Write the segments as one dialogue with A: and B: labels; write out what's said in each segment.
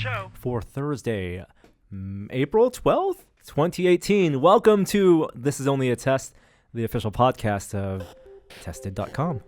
A: show
B: for Thursday, April 12th, 2018. Welcome to This Is Only a Test, the official podcast of Tested.com.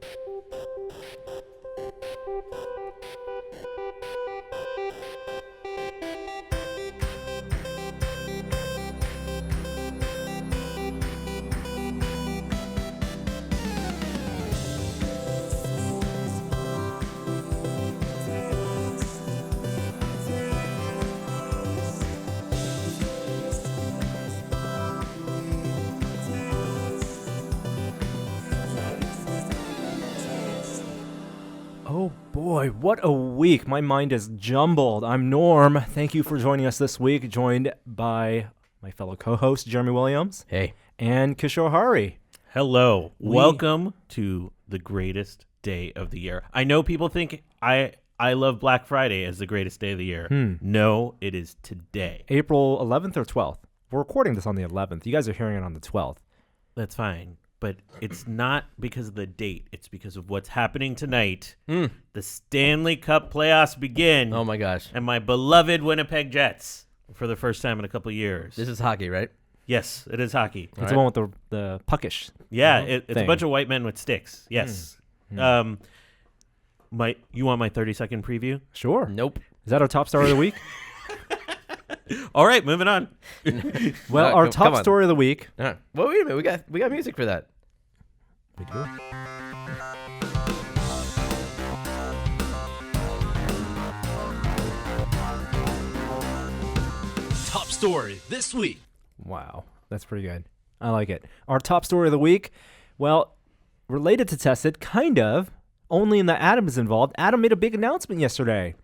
B: Oh boy, what a week. My mind is jumbled. I'm Norm. Thank you for joining us this week, joined by my fellow co-host, Jeremy Williams.
C: Hey.
B: And Kishore Hari.
D: Hello. Welcome to the greatest day of the year. I know people think I love Black Friday as the greatest day of the year. No, it is today.
B: April 11th or 12th? We're recording this on the 11th. You guys are hearing it on the 12th.
D: That's fine. But it's not because of the date. It's because of what's happening tonight. The Stanley Cup playoffs begin.
C: Oh, my gosh.
D: And my beloved Winnipeg Jets, for the first time in a couple of years.
C: This is hockey, right?
D: Yes, it is hockey.
B: It's the one with the puckish.
D: Yeah, it's a bunch of white men with sticks. Yes. You want my 30-second preview?
B: Sure.
C: Nope.
B: Is that our top story of the week?
D: All right, moving on.
B: Well, our top story of the week.
C: Well, wait a minute. We got music for that.
B: We do.
A: top story this week.
B: Wow, that's pretty good. I like it. Our top story of the week, well, related to Tested, kind of, only in that Adam is involved. Adam made a big announcement yesterday.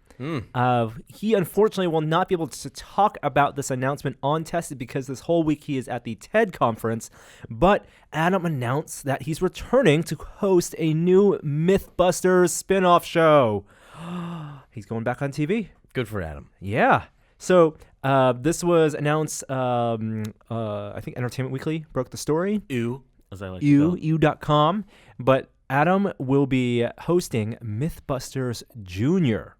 B: He unfortunately will not be able to talk about this announcement on Tested because this whole week he is at the TED conference. But Adam announced that he's returning to host a new Mythbusters spin-off show. He's going back on TV.
C: Good for Adam.
B: Yeah. So this was announced, I think Entertainment Weekly broke the story.
D: As I like to call it.
B: U.com. But Adam will be hosting Mythbusters Junior.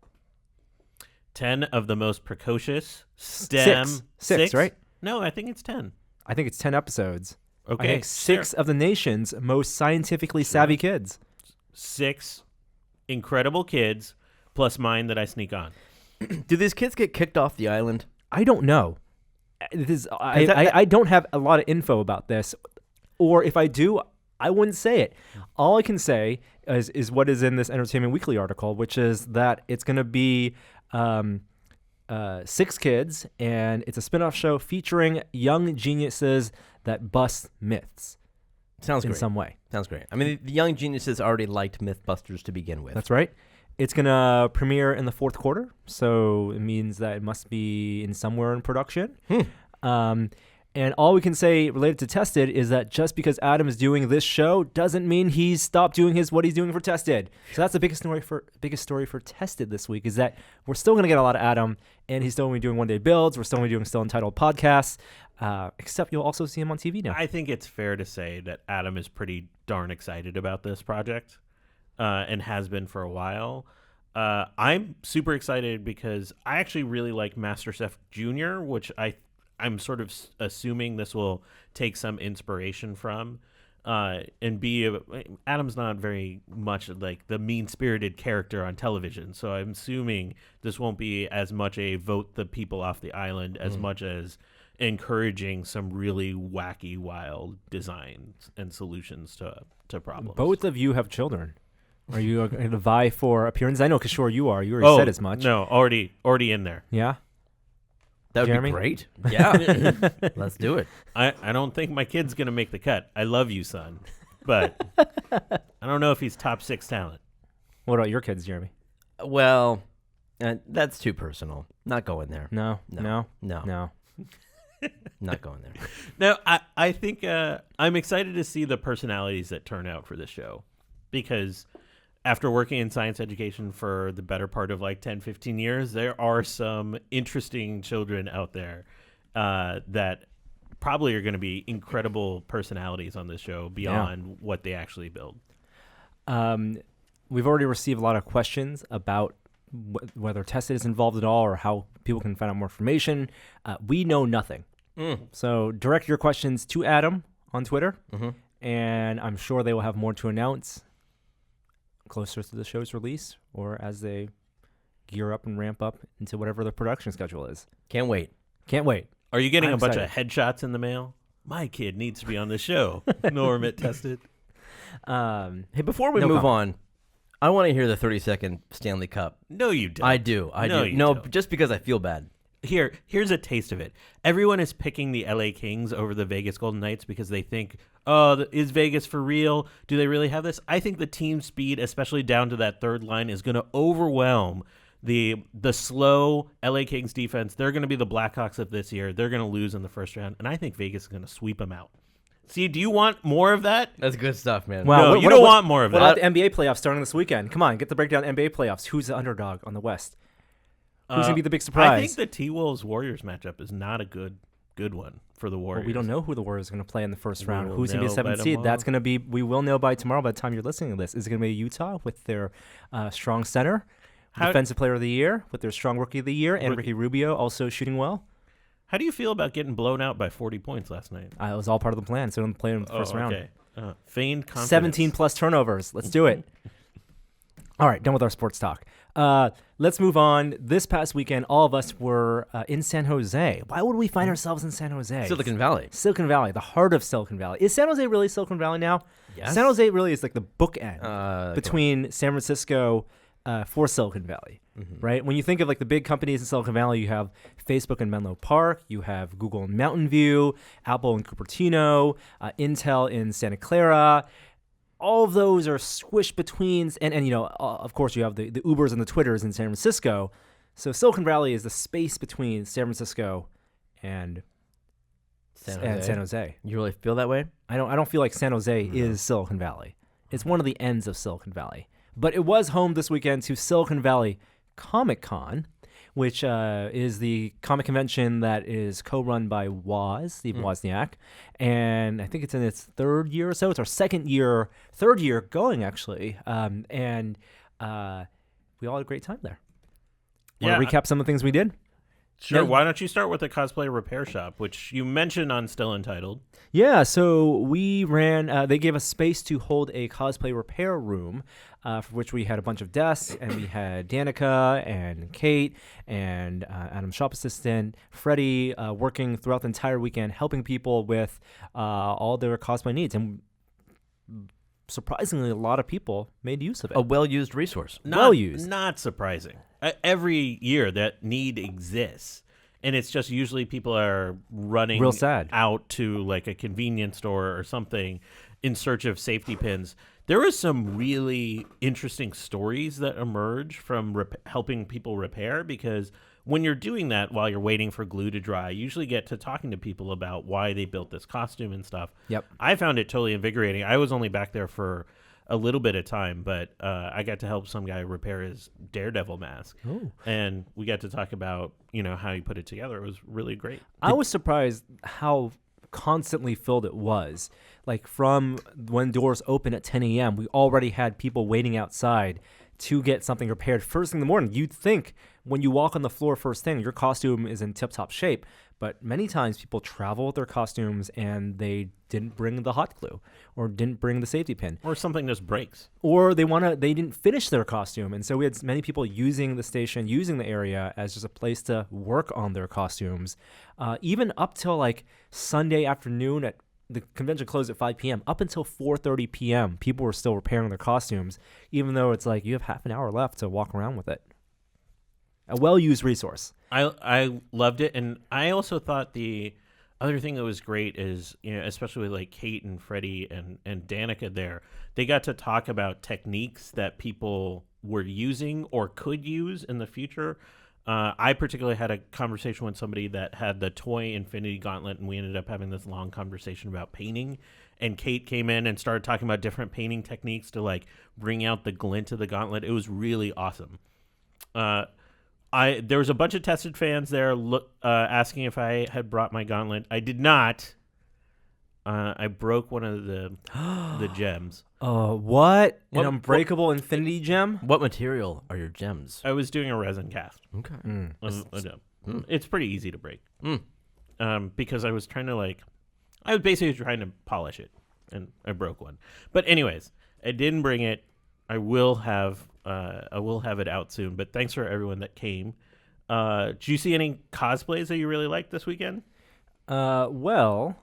D: 10 of the most precocious STEM.
B: Six, right?
D: No, I think it's 10.
B: I think it's 10 episodes.
D: Okay.
B: I think six of the nation's most scientifically savvy kids.
D: 6 incredible kids plus mine that I sneak on.
C: Do these kids get kicked off the island?
B: I don't know. I don't have a lot of info about this. Or if I do, I wouldn't say it. All I can say is what is in this Entertainment Weekly article, which is that it's going to be 6 kids, and it's a spin-off show featuring young geniuses that bust myths.
C: Sounds great.
B: In some way.
C: Sounds great. I mean, the young geniuses already liked Mythbusters to begin with.
B: That's right. It's going to premiere in the 4th quarter, so it means that it must be in somewhere in production. And all we can say related to Tested is that just because Adam is doing this show doesn't mean he's stopped doing what he's doing for Tested. So that's the biggest story for Tested this week, is that we're still going to get a lot of Adam, and he's still going to be doing one-day builds. We're still going to be doing Untitled podcasts, except you'll also see him on TV now.
D: I think it's fair to say that Adam is pretty darn excited about this project and has been for a while. I'm super excited because I actually really like MasterChef Junior, which I'm sort of assuming this will take some inspiration from and be Adam's not very much like the mean-spirited character on television, so I'm assuming this won't be as much a vote the people off the island as much as encouraging some really wacky, wild designs and solutions to problems.
B: Both of you have children. Are you going to vie for appearance? I know, Kishore, you are. You already said as much.
D: No, already in there.
B: Yeah?
C: That would
B: Jeremy?
C: be great. Yeah. Let's do it.
D: I don't think my kid's going to make the cut. I love you, son. But I don't know if he's top 6 talent.
B: What about your kids, Jeremy?
C: Well, that's too personal. Not going there.
B: No.
C: Not going there.
D: No, I think I'm excited to see the personalities that turn out for this show. Because after working in science education for the better part of like 10, 15 years, there are some interesting children out there that probably are going to be incredible personalities on this show beyond what they actually build.
B: We've already received a lot of questions about whether Tested is involved at all or how people can find out more information. We know nothing. So direct your questions to Adam on Twitter, and I'm sure they will have more to announce closer to the show's release or as they gear up and ramp up into whatever the production schedule is.
C: Can't wait.
D: Are you getting
B: I'm
D: a bunch
B: excited.
D: of headshots in the mail? My kid needs to be on the show. Norm at Tested.
C: Hey, before we
B: No
C: move
B: comment.
C: on, I want to hear the 30-second Stanley Cup.
D: No, you don't.
C: I do.
D: No, you
C: No,
D: don't.
C: just because I feel bad.
D: Here's a taste of it. Everyone is picking the LA Kings over the Vegas Golden Knights because they think, is Vegas for real? Do they really have this? I think the team speed, especially down to that third line, is going to overwhelm the slow LA Kings defense. They're going to be the Blackhawks of this year. They're going to lose in the first round, and I think Vegas is going to sweep them out. See, do you want more of that?
C: That's good stuff, man.
B: Wow.
D: No, you don't want more of
B: What
D: that.
B: about the NBA playoffs starting this weekend? Come on, get the breakdown NBA playoffs. Who's the underdog on the West? Who's going to be the big surprise?
D: I think the T-Wolves Warriors matchup is not a good one for the Warriors.
B: Well, we don't know who the Warriors are going to play in the first round.
D: will
B: Who's going to be the
D: know by
B: seventh seed?
D: tomorrow.
B: That's going to be. We will know by tomorrow. By the time you're listening to this, is it going to be Utah with their strong center, defensive player of the year, with their strong rookie of the year, and Ricky Rubio also shooting well.
D: How do you feel about getting blown out by 40 points last night?
B: It was all part of the plan. So don't play in the first round.
D: Okay. Feigned confidence.
B: 17 plus turnovers. Let's do it. All right, done with our sports talk. Let's move on. This past weekend, all of us were in San Jose. Why would we find ourselves in San Jose?
C: Silicon Valley.
B: Silicon Valley, the heart of Silicon Valley. Is San Jose really Silicon Valley now?
C: Yes.
B: San Jose really is like the bookend between San Francisco for Silicon Valley, right? When you think of like the big companies in Silicon Valley, you have Facebook in Menlo Park, you have Google in Mountain View, Apple in Cupertino, Intel in Santa Clara. All of those are squished between, and you know, of course, you have the Ubers and the Twitters in San Francisco. So Silicon Valley is the space between San Francisco and San Jose.
C: You really feel that way?
B: I don't feel like San Jose is Silicon Valley. It's one of the ends of Silicon Valley. But it was home this weekend to Silicon Valley Comic-Con, which is the comic convention that is co-run by Woz, Steve Wozniak. And I think it's in its third year or so. It's our third year going, actually. And we all had a great time there. Want to recap some of the things we did?
D: Sure.
B: Yeah.
D: Why don't you start with the cosplay repair shop, which you mentioned on Still Untitled?
B: Yeah, so we ran, they gave us space to hold a cosplay repair room, for which we had a bunch of desks, and we had Danica and Kate and Adam's shop assistant, Freddie, working throughout the entire weekend, helping people with all their cosplay needs. And surprisingly, a lot of people made use of it.
C: A well-used resource.
B: Well used.
D: Not surprising. Every year that need exists. And it's just usually people are running
B: Real sad.
D: out to like a convenience store or something in search of safety pins. There was some really interesting stories that emerge from helping people repair, because when you're doing that while you're waiting for glue to dry, you usually get to talking to people about why they built this costume and stuff.
B: Yep.
D: I found it totally invigorating. I was only back there for a little bit of time, but I got to help some guy repair his Daredevil mask.
B: Ooh.
D: And we got to talk about, how he put it together. It was really great.
B: I was surprised how constantly filled it was. Like from when doors open at 10 a.m., we already had people waiting outside to get something repaired first thing in the morning. You'd think when you walk on the floor first thing, your costume is in tip-top shape. But many times people travel with their costumes and they didn't bring the hot glue or didn't bring the safety pin.
D: Or something just breaks.
B: Or they didn't finish their costume. And so we had many people using the station, using the area as just a place to work on their costumes. Even up till like Sunday afternoon at the convention closed at 5 p.m. Up until 4:30 p.m., people were still repairing their costumes, even though it's like you have half an hour left to walk around with it. A well-used resource.
D: I loved it. And I also thought the other thing that was great is, especially with like Kate and Freddie and Danica there, they got to talk about techniques that people were using or could use in the future. I particularly had a conversation with somebody that had the toy Infinity Gauntlet, and we ended up having this long conversation about painting. And Kate came in and started talking about different painting techniques to like bring out the glint of the gauntlet. It was really awesome. There was a bunch of Tested fans there asking if I had brought my gauntlet. I did not. I broke one of the gems.
B: What? An
C: What-
B: unbreakable infinity gem?
C: What material are your gems?
D: I was doing a resin cast.
C: Okay.
D: It's pretty easy to break. Because I was trying to I was basically trying to polish it, and I broke one. But anyways, I didn't bring it. I will have it out soon. But thanks for everyone that came. Did you see any cosplays that you really liked this weekend?
B: Well,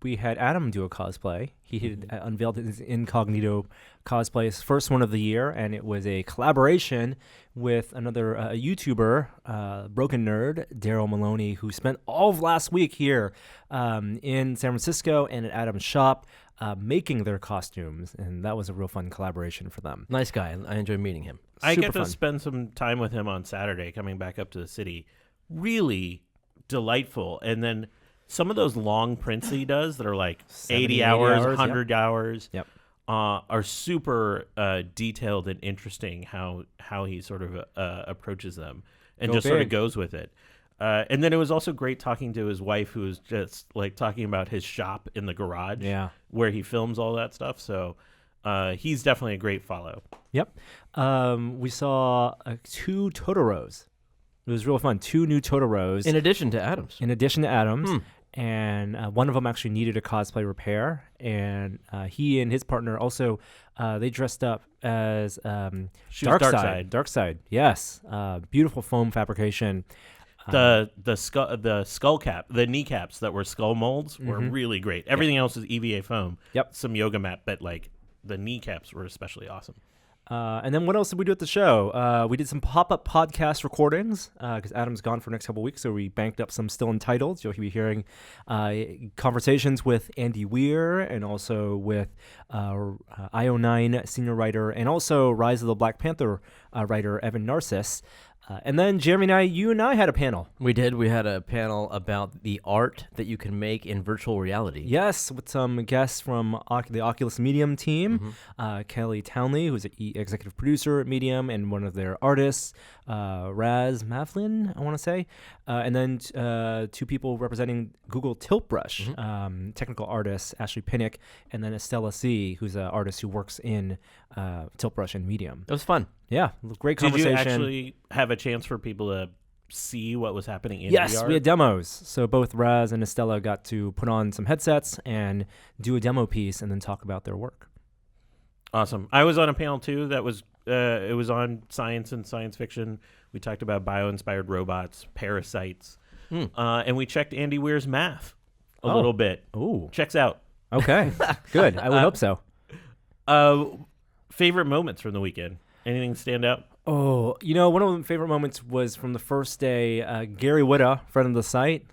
B: we had Adam do a cosplay. He had unveiled his incognito cosplay, his first one of the year, and it was a collaboration with another YouTuber, Broken Nerd, Daryl Maloney, who spent all of last week here in San Francisco and at Adam's shop making their costumes, and that was a real fun collaboration for them.
C: Nice guy. I enjoyed meeting him.
D: I
B: Super
D: get to
B: fun.
D: spend some time with him on Saturday coming back up to the city. Really delightful. And then some of those long prints that he does that are like
B: 70,
D: 80
B: 80
D: hours,
B: hours,
D: 100 hours,
B: Yep.
D: are super detailed and interesting how he sort of approaches them and
B: Go
D: just sort of
B: big.
D: goes with it. And then it was also great talking to his wife, who was just talking about his shop in the garage where he films all that stuff. So he's definitely a great follow.
B: Yep. We saw 2 Totoros. It was real fun. 2 new Totoros.
C: In addition to Adams.
B: In addition to Adams, and one of them actually needed a cosplay repair, and he and his partner also they dressed up as
D: She was
B: Darkseid. Darkseid, yes, beautiful foam fabrication.
D: The skull cap, the kneecaps that were skull molds were really great. Everything else is EVA foam.
B: Yep.
D: Some yoga mat, but the kneecaps were especially awesome.
B: And then what else did we do at the show? We did some pop-up podcast recordings because Adam's gone for the next couple of weeks, so we banked up some still entitled. You'll be hearing conversations with Andy Weir and also with IO9 senior writer and also Rise of the Black Panther writer Evan Narciss. And then Jeremy and you and I had a panel.
C: We did. We had a panel about the art that you can make in virtual reality.
B: Yes, with some guests from the Oculus Medium team, Kelly Townley, who's an executive producer at Medium, and one of their artists, Raz Mavlin, I want to say, and then 2 people representing Google Tilt Brush, technical artist Ashley Pinnock, and then Estella C., who's an artist who works in Tilt Brush and Medium.
C: It was fun.
B: Yeah, great
D: Did
B: conversation.
D: you actually have a chance for people to see what was happening in
B: Yes,
D: VR?
B: we had demos. So both Raz and Estella got to put on some headsets and do a demo piece and then talk about their work.
D: Awesome. I was on a panel too that was it was on science and science fiction. We talked about bio-inspired robots, parasites, and we checked Andy Weir's math a little bit.
B: Ooh.
D: Checks out.
B: Okay, good. I would hope so.
D: Favorite moments from the weekend? Anything stand out?
B: Oh, one of my favorite moments was from the first day. Gary Whitta, friend of the site,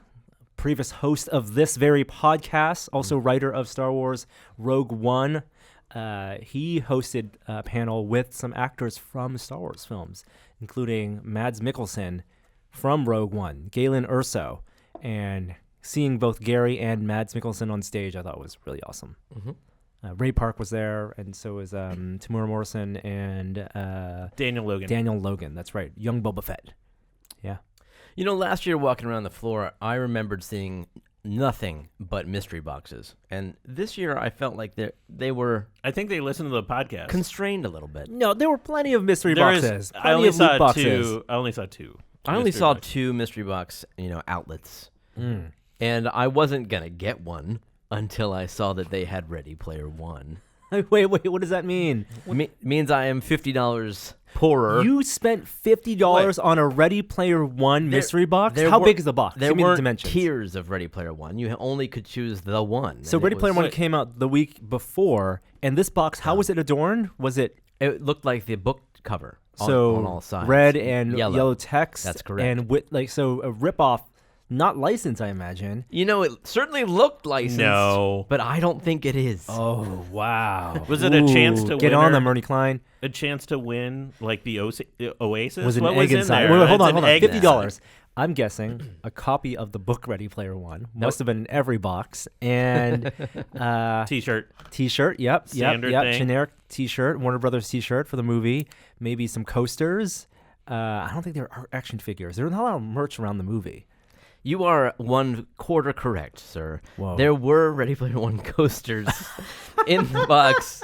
B: previous host of this very podcast, also writer of Star Wars Rogue One. He hosted a panel with some actors from Star Wars films, including Mads Mikkelsen from Rogue One, Galen Erso, and seeing both Gary and Mads Mikkelsen on stage, I thought was really awesome. Ray Park was there, and so was Tamura Morrison and
D: Daniel Logan.
B: Daniel Logan, that's right. Young Boba Fett. Yeah.
C: Last year walking around the floor, I remembered seeing nothing but mystery boxes. And this year I felt like they were
D: I think they listened to the podcast.
C: constrained a little bit.
B: No, there were plenty of mystery
D: There is-
B: boxes.
D: I
B: Plenty
D: only
B: of
D: saw
B: loot boxes.
D: 2. I only saw 2.
C: I only
D: mystery
C: saw
D: boxes.
C: 2 mystery box, outlets. And I wasn't going to get one until I saw that they had Ready Player One.
B: Wait, what does that mean?
C: Means I am $50 poorer.
B: You spent $50 on a Ready Player One mystery box? How big is the box?
C: There
B: Give me the
C: weren't
B: dimensions.
C: tiers of Ready Player One. You only could choose the one.
B: So
C: and
B: Ready
C: it
B: Player
C: was-
B: One came out the week before, and this box, how was it adorned? Was it
C: It looked like the book cover on all sides.
B: red and yellow text?
C: That's correct.
B: And with so a ripoff, not licensed, I imagine.
C: It certainly looked licensed.
D: No.
C: But I don't think it is.
B: Oh wow!
D: Was it a chance to
B: get
D: win
B: on
D: her?
B: them, Ernie Klein?
D: A chance to win the Oasis?
B: Was an
D: what
B: egg
D: was in
B: inside?
D: there?
B: Wait, hold
D: It's
B: on.
D: an egg
B: $50. I'm guessing a copy of the book Ready Player One must have been in every box, and
D: T-shirt.
B: T-shirt. Yep.
D: Standard thing.
B: Generic T-shirt, Warner Brothers T-shirt for the movie. Maybe some coasters. I don't think there are action figures. There's not a lot of merch around the movie.
C: You are 1/4 correct, sir.
B: Whoa.
C: There were Ready Player One coasters in the box,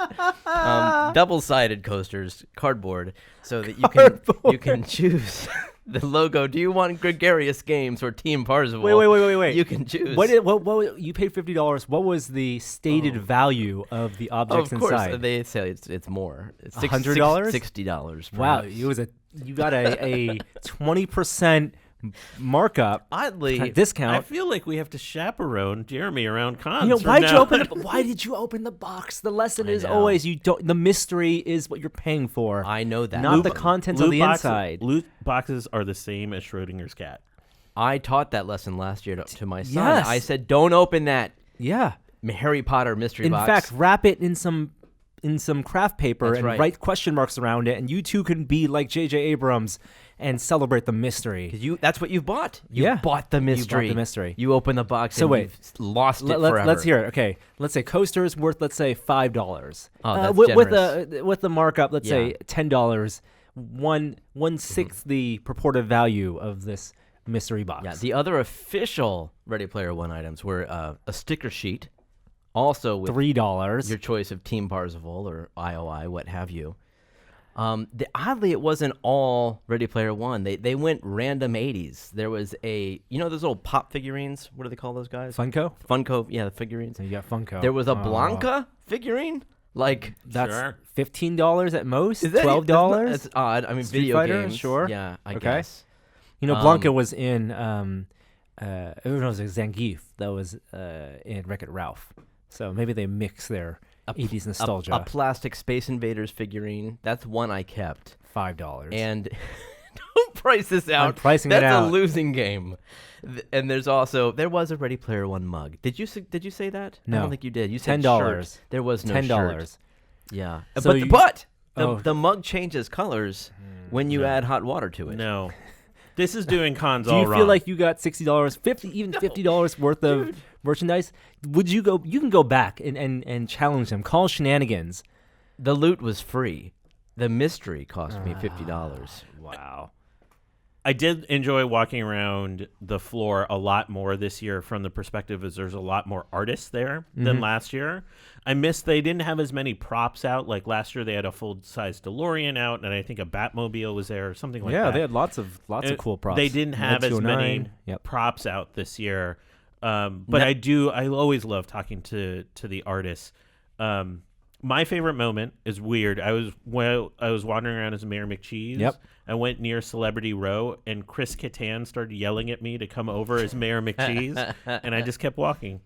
C: double-sided coasters, cardboard, so that you can choose the logo. Do you want Gregarious Games or Team Parzival?
B: Wait.
C: You can choose.
B: What you paid $50. What was the stated value of the objects
C: of course,
B: inside?
C: they say it's more. It's
B: $100?
C: $60.
B: Wow,
C: perhaps.
B: you got a 20% markup.
C: Oddly,
B: discount.
D: I feel like we have to chaperone Jeremy around cons. from
B: Why
D: now on.
B: why did you open the box? The lesson is
C: know.
B: always the mystery is what you're paying for.
C: I know that.
B: Not the contents of the inside.
D: Loot boxes are the same as Schrodinger's cat.
C: I taught that lesson last year to my son.
B: Yes.
C: I said, "Don't open that
B: Yeah.
C: Harry Potter mystery
B: In
C: box."
B: fact, wrap it in some craft paper
C: That's
B: and
C: right.
B: write question marks around it, and you two can be like J.J. Abrams and celebrate the mystery.
C: that's what you bought. You bought the mystery.
B: You bought the mystery.
C: You open the box
B: So
C: and
B: wait.
C: you've lost it
B: Let's
C: forever.
B: hear it. Okay, let's say coaster's worth, let's say $5.
C: Oh, that's
B: with the markup, let's say $10. 1/6 the purported value of this mystery box.
C: Yeah, the other official Ready Player One items were a sticker sheet, also with
B: $3.
C: your choice of Team Parzival or IOI, what have you. Oddly, it wasn't all Ready Player One. They went random 80s. There was those little pop figurines. What do they call those guys?
B: Funko.
C: Yeah, the figurines.
B: So you got Funko.
C: There was a Blanca figurine. Like
B: That's
D: Sure.
B: $15 at most.
C: is that
B: $12.
C: That's odd. I mean,
B: Street
C: video
B: Fighter?
C: games.
B: Sure.
C: Yeah, I
B: Okay.
C: guess.
B: Blanca was in it was Zangief that was in Wreck-It Ralph. So maybe they mix their 80s nostalgia.
C: A plastic Space Invaders figurine. That's one I kept.
B: $5.
C: And don't price this out.
B: I'm pricing
C: That's
B: it out.
C: a losing game. And there was a Ready Player One mug. Did you say that?
B: No.
C: I don't think you did. You said
B: $10.
C: shirt. There was no
B: $10.
C: shirt. Yeah.
B: So
C: The mug changes colors when you add hot water to it.
D: No. This is doing cons
B: Do
D: all
B: you
D: wrong.
B: feel like you got $60, $50 worth of merchandise? Would you go? You can go back and challenge them. Call shenanigans.
C: The loot was free. The mystery cost me $50.
B: Wow.
D: I did enjoy walking around the floor a lot more this year from the perspective as there's a lot more artists there than last year. I missed they didn't have as many props out. Like last year they had a full-size DeLorean out, and I think a Batmobile was there or something like that.
B: Yeah, they had lots of cool props.
D: They didn't have as many props out this year. But I always love talking to the artists. My favorite moment is weird. I was wandering around as Mayor McCheese.
B: Yep.
D: I went near Celebrity Row, and Chris Kattan started yelling at me to come over as Mayor McCheese, and I just kept walking.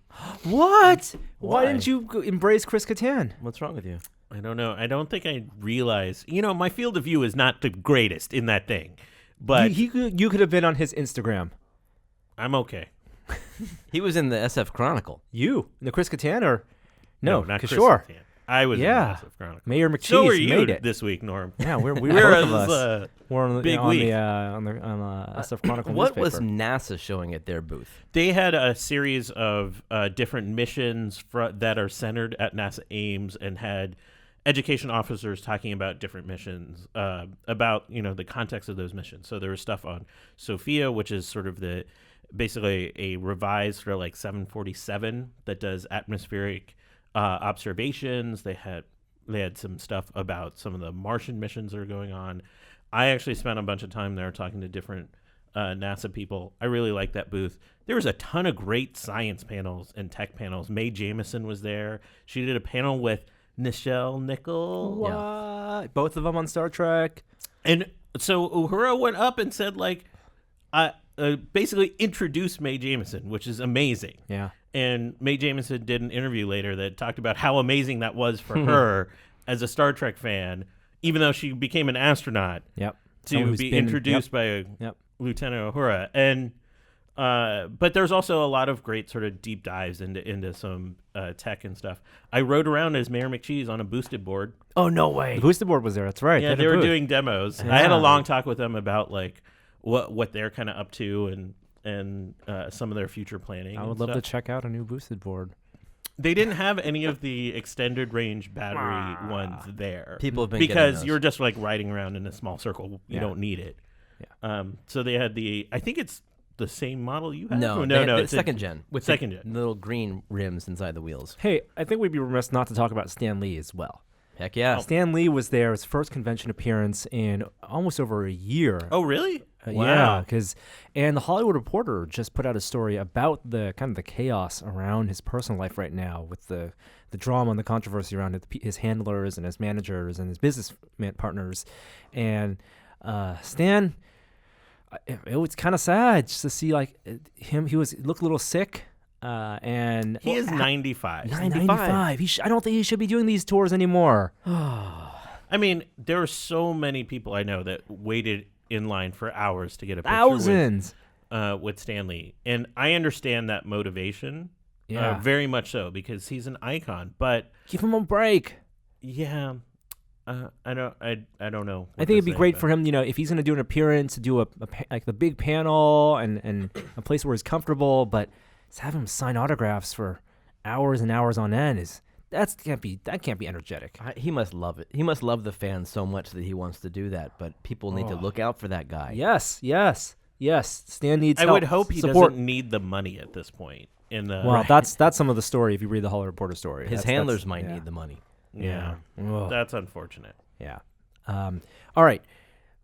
B: What? Why
C: Why?
B: didn't you embrace Chris Kattan?
C: What's wrong with you?
D: I don't know. I don't think I realized. My field of view is not the greatest in that thing, but
B: You could have been on his Instagram.
D: I'm okay.
C: He was in the SF Chronicle.
B: The Chris Kattan or no?
D: not Chris
B: Kishore.
D: Kattan. I was
B: Yeah.
D: in the Massive Chronicle.
B: Mayor McCheese
D: So were you
B: made it.
D: this week, Norm.
B: Yeah, we were
D: Whereas,
B: both of us. We're on the,
D: big
B: on
D: week.
B: the SF Chronicle
C: What was
B: newspaper.
C: NASA showing at their booth?
D: They had a series of different missions that are centered at NASA Ames and had education officers talking about different missions, about the context of those missions. So there was stuff on Sophia, which is sort of basically a revised for like 747 that does atmospheric observations. They had some stuff about some of the Martian missions that are going on. I actually spent a bunch of time there talking to different NASA people. I really liked that booth. There was a ton of great science panels and tech panels. Mae Jemison was there. She did a panel with Nichelle Nichols.
B: What? Both of them on Star Trek.
D: And so Uhura went up and said, basically introduced Mae Jemison, which is amazing.
B: Yeah.
D: And Mae Jemison did an interview later that talked about how amazing that was for her as a Star Trek fan, even though she became an astronaut,
B: Yep. Someone
D: to
B: who's
D: be
B: been-
D: introduced by Lieutenant Uhura. And but there's also a lot of great sort of deep dives into some tech and stuff. I rode around as Mayor McCheese on a boosted board.
C: Oh, no way.
B: The boosted board was there. That's right.
D: Yeah,
B: had
D: they
B: a
D: were
B: booth.
D: doing demos. I had a long talk with them about what they're kind of up to and some of their future planning.
B: I would love to check out a new boosted board.
D: They didn't have any of the extended range battery ones there.
C: People have been
D: because
C: getting those.
D: you're just riding around in a small circle. You don't need it.
B: Yeah.
D: So they had I think it's the same model you have?
C: No,
D: no,
C: it's second gen with
D: second
C: the
D: gen.
C: little green rims inside the wheels.
B: Hey, I think we'd be remiss not to talk about Stan Lee as well.
C: Heck yeah!
B: Stan Lee was there, his first convention appearance in almost over a year.
D: Oh, really?
B: Yeah, and the Hollywood Reporter just put out a story about the kind of the chaos around his personal life right now, with the drama and the controversy around his handlers and his managers and his business partners, and Stan. It was kind of sad just to see like him. He looked a little sick, and
D: he is 95.
B: 95. I don't think he should be doing these tours anymore.
D: I mean, there are so many people I know that waited in line for hours to get a picture
B: Thousands
D: with Stan Lee, and I understand that motivation, very much so, because he's an icon. But
B: give him a break.
D: Yeah, I don't know.
B: I think it'd be great for him, if he's going to do an appearance, to do like the big panel and a place where he's comfortable, but to have him sign autographs for hours and hours on end that can't be energetic.
C: He must love it. He must love the fans so much that he wants to do that. But people need to look out for that guy.
B: Yes. Stan needs
D: I
B: help.
D: would hope he
B: support.
D: doesn't need the money at this point.
B: That's some of the story. If you read the Hollywood Reporter story,
C: his handlers might need the money.
D: Yeah. That's unfortunate.
B: Yeah. All right.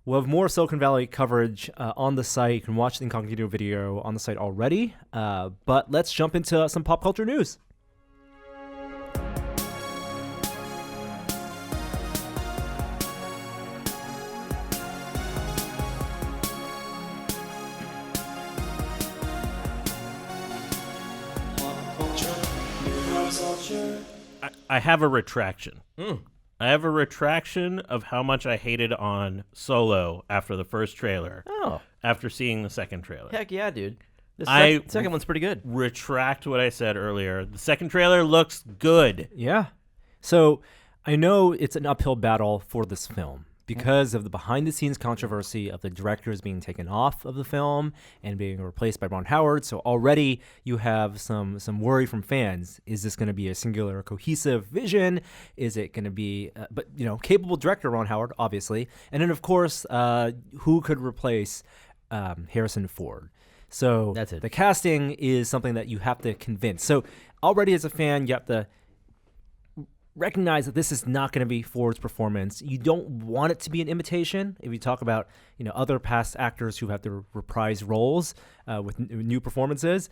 B: We'll have more Silicon Valley coverage on the site. You can watch the Incognito video on the site already. But let's jump into some pop culture news.
D: I have a retraction. I have a retraction of how much I hated on Solo after the first trailer.
C: Oh.
D: After seeing the second trailer.
C: Heck yeah, dude.
D: The
C: second one's pretty good.
D: Retract what I said earlier. The second trailer looks good.
B: Yeah. So I know it's an uphill battle for this film because of the behind-the-scenes controversy of the directors being taken off of the film and being replaced by Ron Howard. So already you have some worry from fans. Is this going to be a singular, cohesive vision? Is it going to be, capable director Ron Howard, obviously. And then, of course, who could replace Harrison Ford? So
C: that's it.
B: The casting is something that you have to convince. So already as a fan, you have to recognize that this is not going to be Ford's performance. You don't want it to be an imitation. If you talk about other past actors who have to reprise roles with new performances,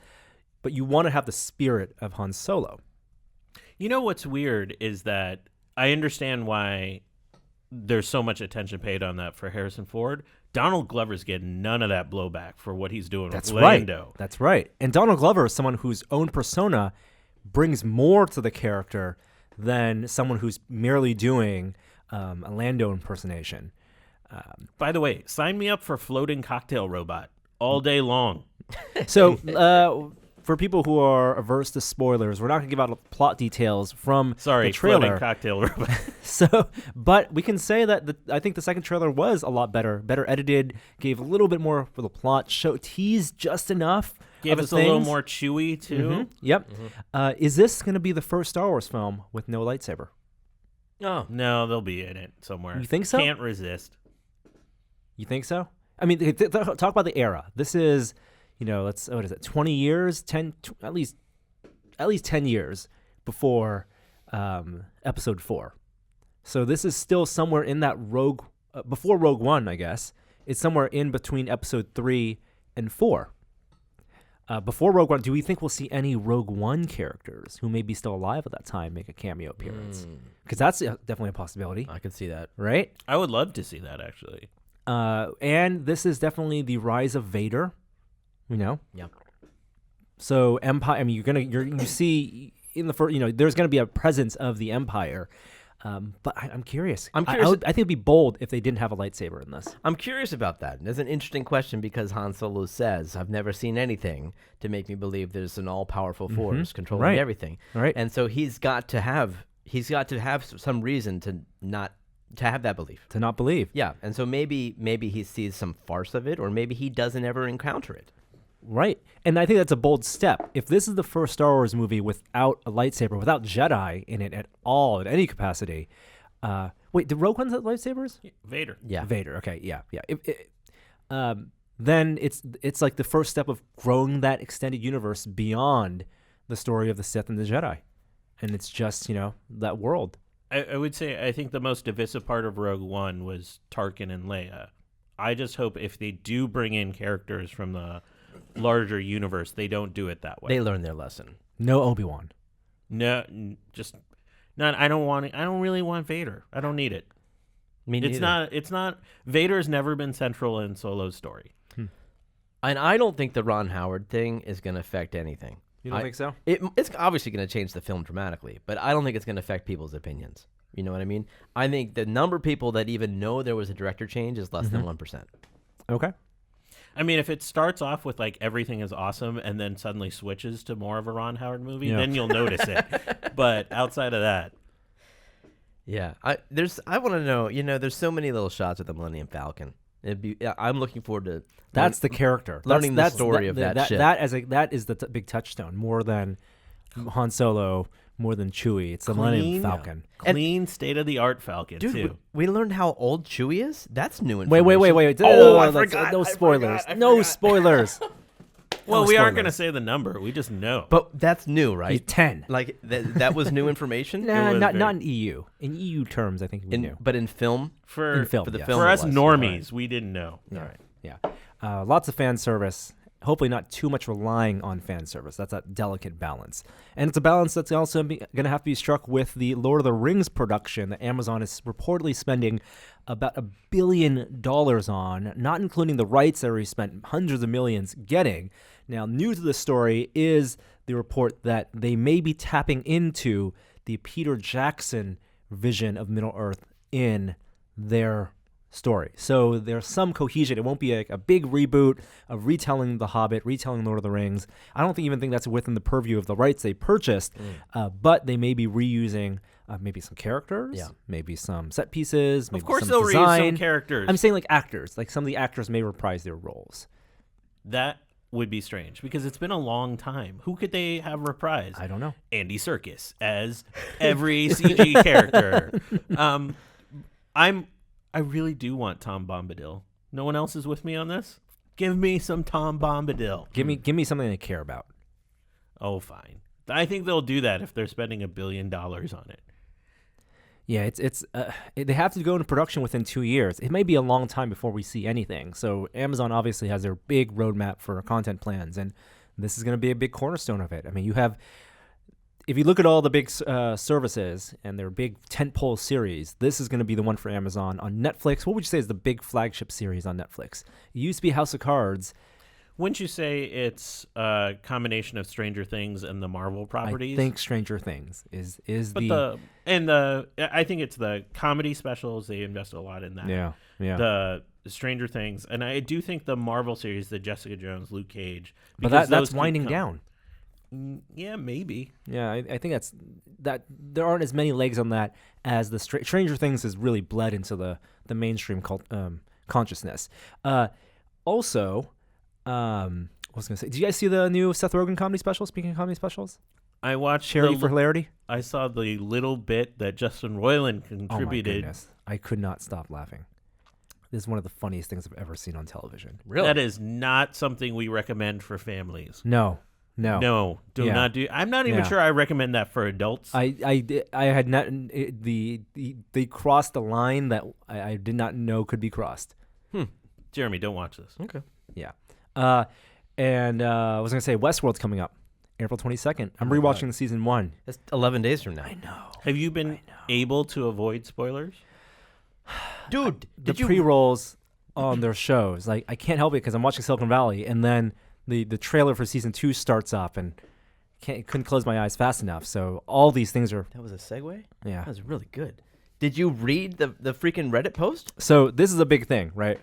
B: but you want to have the spirit of Han Solo.
D: You know what's weird is that I understand why there's so much attention paid on that for Harrison Ford. Donald Glover's getting none of that blowback for what he's doing with Lando.
B: That's right. And Donald Glover is someone whose own persona brings more to the character than someone who's merely doing a Lando impersonation.
D: By the way, sign me up for floating cocktail robot all day long.
B: So for people who are averse to spoilers, we're not going to give out plot details from the trailer.
D: Floating cocktail robot.
B: But we can say that I think the second trailer was a lot better edited, gave a little bit more for the plot, teased just enough.
D: Gave us a little more chewy, too.
B: Mm-hmm. Yep. Is this going to be the first Star Wars film with no lightsaber?
C: Oh.
D: No, they'll be in it somewhere.
B: You think so?
D: Can't resist.
B: You think so? I mean, talk about the era. This is, what is it, 20 years? At least 10 years before Episode 4. So this is still somewhere in that before Rogue One, I guess. It's somewhere in between Episode 3 and 4. Before Rogue One, do we think we'll see any Rogue One characters who may be still alive at that time make a cameo appearance? Because that's definitely a possibility.
C: I could see that.
B: Right?
D: I would love to see that, actually.
B: And this is definitely the rise of Vader,
C: Yeah.
B: So Empire, I mean, you see in the first, there's going to be a presence of the Empire. But I'm curious. I think it'd be bold if they didn't have a lightsaber in this.
C: I'm curious about that. That's an interesting question because Han Solo says, I've never seen anything to make me believe there's an all-powerful force controlling everything.
B: Right.
C: And so he's got to have some reason to have that belief.
B: To not believe.
C: Yeah. And so maybe he sees some farce of it, or maybe he doesn't ever encounter it.
B: Right. And I think that's a bold step. If this is the first Star Wars movie without a lightsaber, without Jedi in it at all, in any capacity. Wait, did Rogue One have lightsabers?
D: Vader.
C: Yeah.
B: Vader. Okay. Yeah. then it's like the first step of growing that extended universe beyond the story of the Sith and the Jedi, and it's just that world.
D: I would say I think the most divisive part of Rogue One was Tarkin and Leia. I just hope if they do bring in characters from the larger universe, they don't do it that way.
C: They learned their lesson.
B: No Obi-Wan.
D: No, just not. I don't really want Vader. I don't need it.
C: Me neither.
D: It's not. Vader's never been central in Solo's story.
C: And I don't think the Ron Howard thing is going to affect anything.
B: You don't think so?
C: It's obviously going to change the film dramatically, but I don't think it's going to affect people's opinions. You know what I mean? I think the number of people that even know there was a director change is less than 1%.
B: Okay.
D: I mean, if it starts off with like everything is awesome and then suddenly switches to more of a Ron Howard movie, then you'll notice it. But outside of that,
C: yeah, I want to know. There's so many little shots of the Millennium Falcon. I'm looking forward to.
B: That's the character.
C: Learning the story of that ship.
B: That is the big touchstone. More than Han Solo, more than Chewie. It's the Millennium Falcon.
D: Clean, state-of-the-art Falcon,
C: Dude,
D: too.
C: we learned how old Chewie is? That's new information.
B: Wait.
C: Oh, I forgot.
B: No spoilers.
C: I
B: No
C: forgot.
B: spoilers.
D: Well,
B: No
D: we aren't going to
B: spoilers.
D: say the number. We just know.
C: But that's new, right?
B: He's 10.
C: Like, that was new information?
B: Nah,
D: was
B: not
D: very-
B: in EU. In EU terms, I think we knew.
C: But in film?
D: for
B: film,
C: for the
B: yes.
C: film
D: for
C: it
D: us
C: was.
D: normies, we didn't know.
C: All right.
B: Yeah. Lots of fan service. Hopefully not too much relying on fan service. That's a delicate balance. And it's a balance that's also going to have to be struck with the Lord of the Rings production that Amazon is reportedly spending about $1 billion on, not including the rights that we spent hundreds of millions getting. Now, new to the story is the report that they may be tapping into the Peter Jackson vision of Middle-earth in their story. So there's some cohesion. It won't be a big reboot of retelling The Hobbit, retelling Lord of the Rings. I don't even think that's within the purview of the rights they purchased, but they may be reusing maybe some characters, maybe some set pieces, maybe
D: Of course
B: some
D: they'll
B: design.
D: reuse some characters.
B: I'm saying like actors. Like some of the actors may reprise their roles.
D: That would be strange because it's been a long time. Who could they have reprised?
B: I don't know.
D: Andy Serkis as every CG character. I really do want Tom Bombadil. No one else is with me on this? Give me some Tom Bombadil.
B: Give me something I care about.
D: Oh, fine. I think they'll do that if they're spending $1 billion on it.
B: Yeah, they have to go into production within 2 years. It may be a long time before we see anything. So Amazon obviously has their big roadmap for content plans, and this is going to be a big cornerstone of it. I mean, if you look at all the big services and their big tentpole series, this is going to be the one for Amazon. On Netflix, what would you say is the big flagship series on Netflix? It used to be House of Cards.
D: Wouldn't you say it's a combination of Stranger Things and the Marvel properties?
B: I think Stranger Things is
D: I think it's the comedy specials. They invest a lot in that.
B: Yeah.
D: The Stranger Things, and I do think the Marvel series, the Jessica Jones, Luke Cage.
B: But
D: because
B: that's
D: those keep
B: winding
D: coming.
B: down.
D: Yeah, maybe.
B: Yeah, I think that there aren't as many legs on that as the Stranger Things has really bled into the mainstream consciousness. Also, what was I going to say? Did you guys see the new Seth Rogen comedy special? Speaking of comedy specials,
D: I watched
B: Charity for Hilarity.
D: I saw the little bit that Justin Roiland
B: Oh my
D: contributed.
B: goodness, I could not stop laughing. This is one of the funniest things I've ever seen on television.
C: Really?
D: That is not something we recommend for families.
B: No.
D: No, do not do. I'm not even sure I recommend that for adults.
B: I had not they crossed the line that I did not know could be crossed.
D: Jeremy, don't watch this.
C: Okay.
B: Yeah. And I was gonna say Westworld's coming up, April 22nd. I'm rewatching season 1.
C: That's 11 days from now.
B: I know.
D: Have you been able to avoid spoilers?
C: Dude,
B: The pre-rolls on their shows, like I can't help it because I'm watching Silicon Valley, and then the trailer for season 2 starts up, and couldn't close my eyes fast enough. So all these things are
C: That was a segue?
B: yeah.
C: That was really good. Did you read the freaking Reddit post?
B: So this is a big thing, right?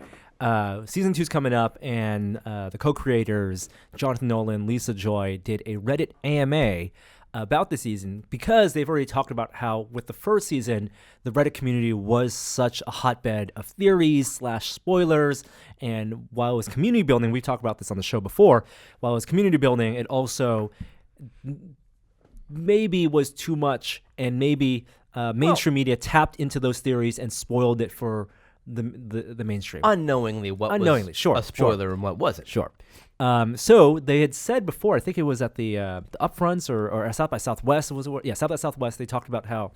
B: Season 2's coming up, and the co-creators, Jonathan Nolan, Lisa Joy, did a Reddit AMA about the season because they've already talked about how with the first season, the Reddit community was such a hotbed of theories / spoilers. And while it was community building, we talked about this on the show before, while it was community building, it also maybe was too much, and maybe mainstream media tapped into those theories and spoiled it for the mainstream.
C: Unknowingly, what
B: Unknowingly,
C: was
B: sure,
C: a spoiler and what wasn't.
B: Sure. So they had said before, I think it was at the upfronts or South by Southwest. South by Southwest. They talked about how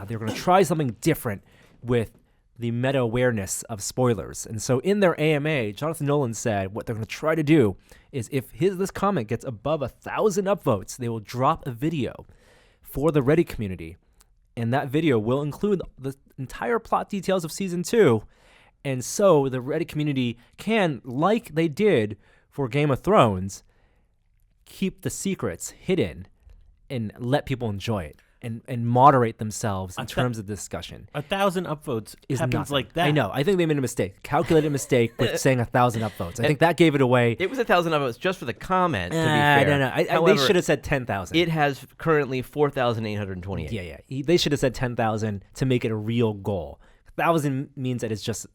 B: they were going to try something different with the meta awareness of spoilers. And so in their AMA, Jonathan Nolan said what they're going to try to do is if this comment gets above 1,000 upvotes, they will drop a video for the Reddit community. And that video will include the entire plot details of season 2. And so the Reddit community can, like they did for Game of Thrones, keep the secrets hidden and let people enjoy it and moderate themselves in terms of discussion.
D: 1,000 upvotes
B: Is
D: happens
B: nothing.
D: like that.
B: I know. I think they made a mistake. Calculated mistake with saying 1,000 upvotes. I think that gave it away.
C: It was 1,000 upvotes just for the comment, to be
B: I
C: fair.
B: don't know. They
C: However,
B: should have said 10,000.
C: It has currently 4,828.
B: Yeah. They should have said 10,000 to make it a real goal. 1,000 means that it's just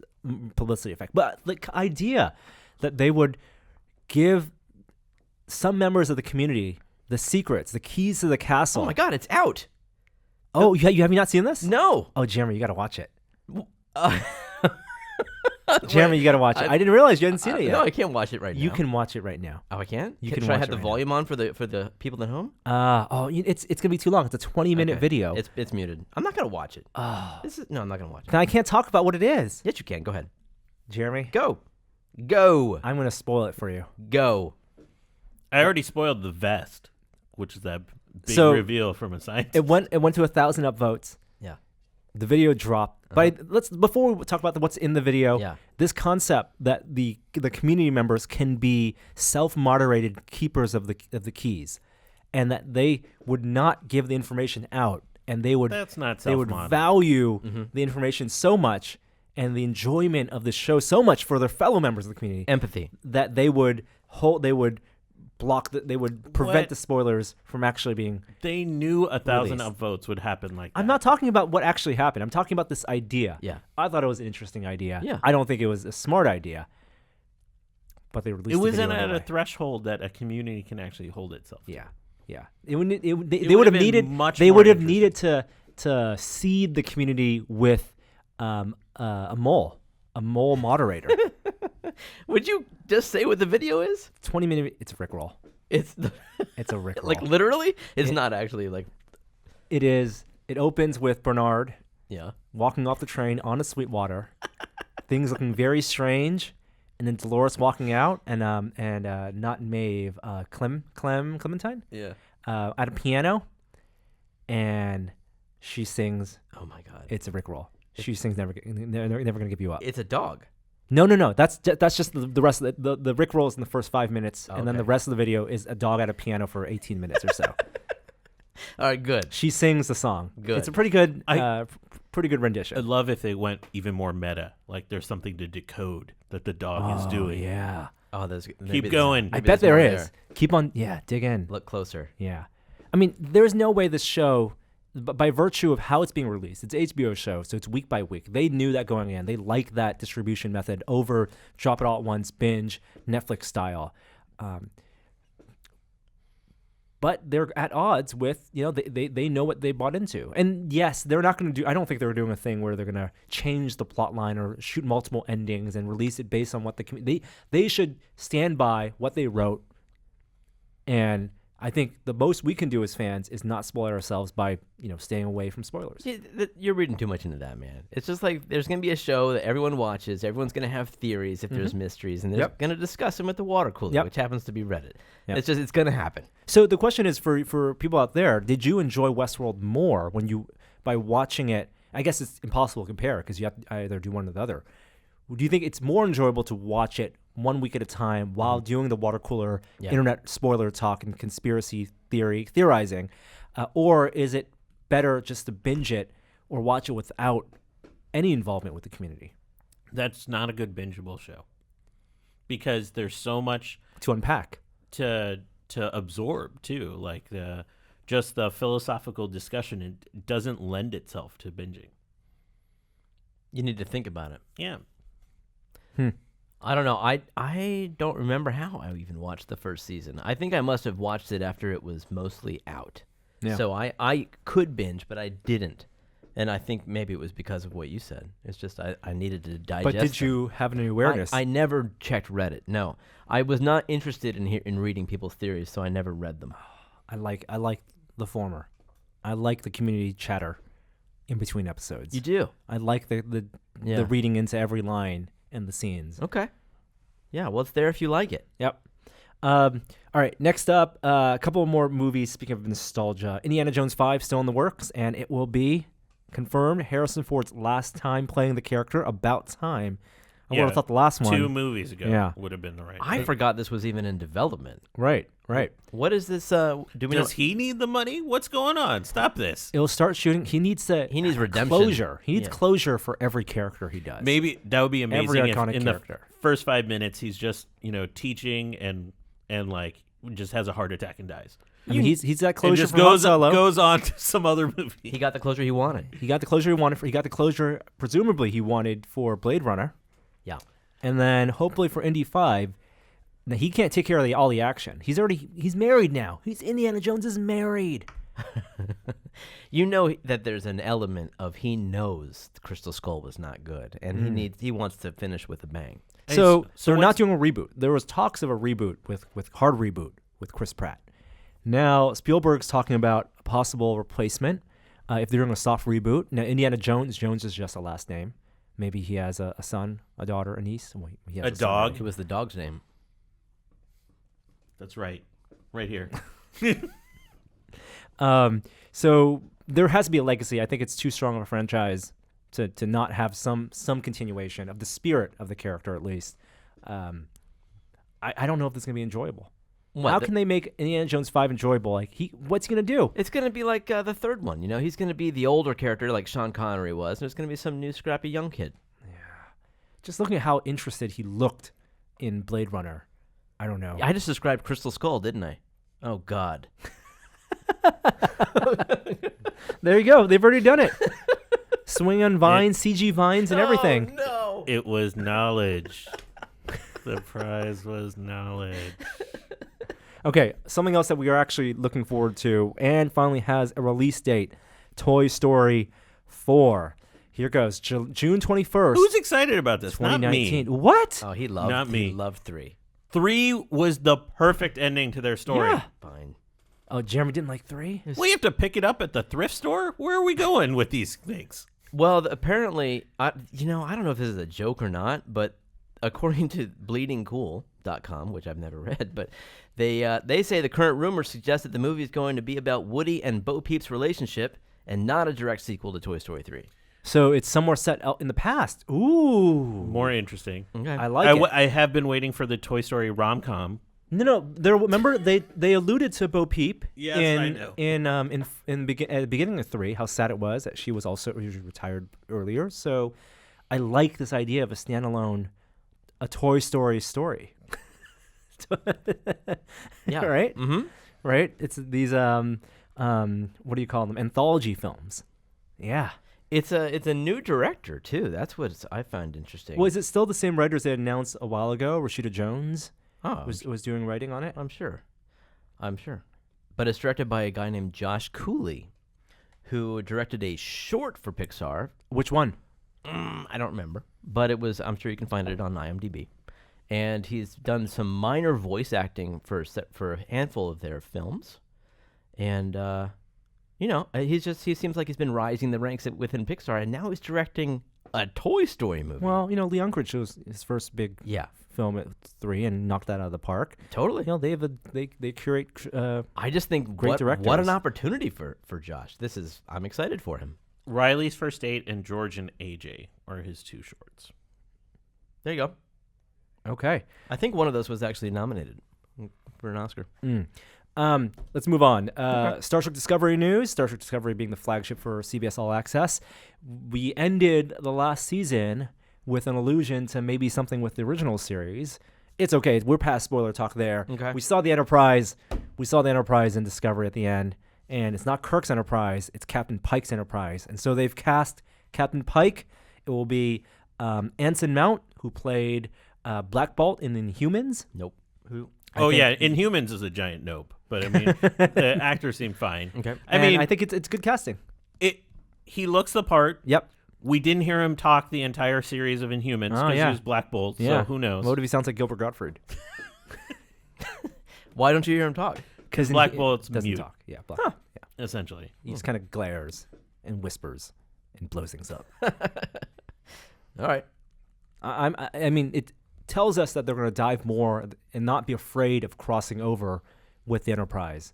B: publicity effect. But the idea that they would give some members of the community the secrets, the keys to the castle.
C: Oh my God, it's out.
B: Oh, you have you not seen this?
C: No.
B: Oh, Jeremy, you got to watch it. Jeremy, you got to watch it. I didn't realize you hadn't seen it yet.
C: No, I can't watch it right now.
B: You can watch it right now.
C: Oh, I can?
B: You can
C: Should I
B: watch
C: have
B: it
C: the
B: right
C: volume on for the people at home?
B: It's gonna be too long. It's a 20-minute
C: Okay.
B: video.
C: It's muted. I'm not gonna watch it. No, I'm not gonna watch it.
B: I can't talk about what it is.
C: Yes, you can. Go ahead.
B: Jeremy,
C: Go.
B: I'm gonna spoil it for you.
C: Go.
D: I already spoiled the vest, which is that big
B: So,
D: reveal from a scientist.
B: It went to 1,000 upvotes.
C: Yeah.
B: The video dropped. But before we talk about what's in the video,
C: Yeah.
B: this concept that the community members can be self-moderated keepers of the keys, and that they would not give the information out, and they would
D: That's not
B: they would
D: self-moderated.
B: value the information so much and the enjoyment of the show so much for their fellow members of the community
C: Empathy.
B: that they would prevent
D: What?
B: the spoilers from actually being.
D: They knew 1,000
B: Released.
D: upvotes would happen like that.
B: I'm not talking about what actually happened. I'm talking about this idea.
C: Yeah.
B: I thought it was an interesting idea.
C: Yeah.
B: I don't think it was a smart idea. But they released
D: It
B: the
D: wasn't
B: video
D: at
B: anyway.
D: a threshold that a community can actually hold itself.
B: Yeah. They would have
D: would've been
B: needed.
D: much
B: They
D: more
B: would have needed to seed the community with a mole moderator.
C: Would you just say what the video is?
B: 20-minute. It's a Rickroll.
C: It's
B: It's a Rickroll.
C: like literally. It's not actually like.
B: It is. It opens with Bernard
C: Yeah.
B: walking off the train on a Sweetwater. Things looking very strange, and then Dolores walking out, and not Maeve, Clementine,
C: Yeah.
B: at a piano, and she sings.
C: Oh my God.
B: It's a Rickroll. She sings they're never gonna give you up.
C: It's a dog.
B: No. That's just the rest of the Rickroll is in the first 5 minutes, and then
C: Okay.
B: the rest of the video is a dog at a piano for 18 minutes or so.
C: All right. Good.
B: She sings the song.
C: Good.
B: It's a pretty good rendition.
D: I'd love if they went even more meta. Like there's something to decode that the dog is doing.
B: Yeah.
C: Oh, there's.
D: Keep going.
B: I
C: maybe
B: bet
C: there's
B: there
C: more
B: is. Keep on. Yeah. Dig in.
C: Look closer.
B: Yeah. I mean, there's no way this show, by virtue of how it's being released, it's an HBO show, so it's week by week. They knew that going in. They like that distribution method over drop it all at once, binge, Netflix style. But they're at odds with, they know what they bought into. And yes, they're not going to do, I don't think they're doing a thing where they're going to change the plot line or shoot multiple endings and release it based on what they should stand by what they wrote. And I think the most we can do as fans is not spoil ourselves by, staying away from spoilers.
C: You're reading too much into that, man. It's just like there's going to be a show that everyone watches. Everyone's going to have theories if there's mysteries, and they're
B: Yep.
C: going to discuss them at the water cooler,
B: Yep.
C: which happens to be Reddit.
B: Yep.
C: It's going to happen.
B: So the question is for people out there, did you enjoy Westworld more by watching it? I guess it's impossible to compare because you have to either do one or the other. Do you think it's more enjoyable to watch it 1 week at a time while doing the water cooler internet spoiler talk and conspiracy theorizing, or is it better just to binge it or watch it without any involvement with the community?
D: That's not a good bingeable show because there's so much
B: To unpack.
D: to absorb too. Like just the philosophical discussion, it doesn't lend itself to binging.
C: You need to think about it.
D: Yeah.
C: I don't know. I don't remember how I even watched the first season. I think I must have watched it after it was mostly out.
B: Yeah.
C: So I could binge, but I didn't. And I think maybe it was because of what you said. It's just I needed to digest.
B: But did
C: them.
B: you have any awareness?
C: I never checked Reddit. No, I was not interested in reading people's theories, so I never read them.
B: I like the former. I like the community chatter in between episodes.
C: You do?
B: I like the reading into every line and the scenes.
C: Okay. Yeah, well, it's there if you like it.
B: Yep. All right, next up, a couple more movies. Speaking of nostalgia, Indiana Jones 5 still in the works, and it will be confirmed Harrison Ford's last time playing the character. About time. I would have thought the last one
D: 2 movies ago would have been the right.
C: I forgot this was even in development.
B: Right.
C: What is this?
D: Does he need the money? What's going on? Stop this.
B: It'll start shooting. He needs
C: redemption.
B: Closure. He needs closure for every character he does.
D: Maybe that would be amazing.
B: Every
D: if
B: iconic
D: in
B: character.
D: the first 5 minutes he's just teaching and like just has a heart attack and dies.
B: I mean, he's got
D: And
B: closure
D: just
B: from Han Solo.
D: goes on to some other movie.
C: He got the closure he wanted.
B: He got the closure he wanted. He got the closure presumably he wanted for Blade Runner.
C: Yeah.
B: And then hopefully for Indy 5, now he can't take care of all the action. He's married now. Indiana Jones is married.
C: You know that there's an element of he knows the Crystal Skull was not good, and he wants to finish with a bang.
B: So they're not doing a reboot. There was talks of a reboot with hard reboot with Chris Pratt. Now Spielberg's talking about a possible replacement if they're doing a soft reboot. Now Indiana Jones is just a last name. Maybe he has a son, a daughter, a niece. Well, he has
D: A dog?
C: It was the dog's name.
D: That's right. Right here.
B: So there has to be a legacy. I think it's too strong of a franchise to not have some continuation of the spirit of the character at least. I don't know if this is going to be enjoyable. How can they make Indiana Jones 5 enjoyable? Like what's he going to do?
C: It's going to be like the third one. He's going to be the older character like Sean Connery was, and there's going to be some new scrappy young kid.
B: Yeah. Just looking at how interested he looked in Blade Runner, I don't know.
C: I just described Crystal Skull, didn't I? Oh, God.
B: There you go. They've already done it. Swing on vines, CG vines, and everything.
C: Oh, no.
D: It was knowledge. The prize was knowledge.
B: Okay, something else that we are actually looking forward to and finally has a release date, Toy Story 4. Here goes, June 21st.
D: Who's excited about this? Not
B: 2019.
D: me.
B: What?
C: Oh, he loved
D: Not me.
C: He loved 3.
D: 3 was the perfect ending to their story.
B: Yeah.
C: Fine.
B: Oh, Jeremy didn't like 3?
D: We have to pick it up at the thrift store? Where are we going with these things?
C: Well, apparently, I don't know if this is a joke or not, but according to bleedingcool.com, which I've never read, but they say the current rumors suggest that the movie is going to be about Woody and Bo Peep's relationship and not a direct sequel to Toy Story 3.
B: So it's somewhere set out in the past. Ooh.
D: More interesting.
C: Okay.
B: I like it.
D: I have been waiting for the Toy Story rom-com.
B: No. Remember they alluded to Bo Peep
D: Yes, I know.
B: at the beginning of 3, how sad it was that she was retired earlier. So I like this idea of a standalone, a Toy Story story.
C: Yeah.
B: Right?
C: Mm-hmm.
B: Right? It's these what do you call them? Anthology films. Yeah.
C: It's a new director too. That's what I find interesting.
B: Well, is it still the same writers they announced a while ago? Rashida Jones
C: Oh,
B: was doing writing on it.
C: I'm sure. But it's directed by a guy named Josh Cooley, who directed a short for Pixar.
B: Which one?
C: I don't remember, but I'm sure you can find it on IMDb. And he's done some minor voice acting for a handful of their films. And he seems like he's been rising the ranks within Pixar, and now he's directing a Toy Story movie.
B: Well, Lee Unkrich was his first big film at 3 and knocked that out of the park.
C: Totally.
B: They curate.
C: I just think
B: great directors.
C: What an opportunity for Josh. I'm excited for him.
D: Riley's First Date and George and AJ are his 2 shorts.
C: There you go.
B: Okay.
C: I think one of those was actually nominated for an Oscar.
B: Let's move on. Starship Discovery news. Starship Discovery being the flagship for CBS All Access. We ended the last season with an allusion to maybe something with the original series. It's okay. We're past spoiler talk there.
C: Okay.
B: We saw the Enterprise. We saw the Enterprise in Discovery at the end. And it's not Kirk's Enterprise. It's Captain Pike's Enterprise. And so they've cast Captain Pike. It will be Anson Mount, who played Black Bolt in Inhumans.
C: Nope.
D: Inhumans is a giant nope. But I mean, the actor seemed fine.
C: Okay.
B: I think it's good casting.
D: he looks the part.
B: Yep.
D: We didn't hear him talk the entire series of Inhumans because he was Black Bolt, so who knows?
B: What if he sounds like Gilbert Gottfried?
C: Why don't you hear him talk?
B: Because
D: Black Bolt's
B: doesn't
D: mute.
B: talk. Yeah,
D: Essentially.
B: He just kind of glares and whispers and blows things up.
C: All right.
B: I mean, it tells us that they're going to dive more and not be afraid of crossing over with the Enterprise.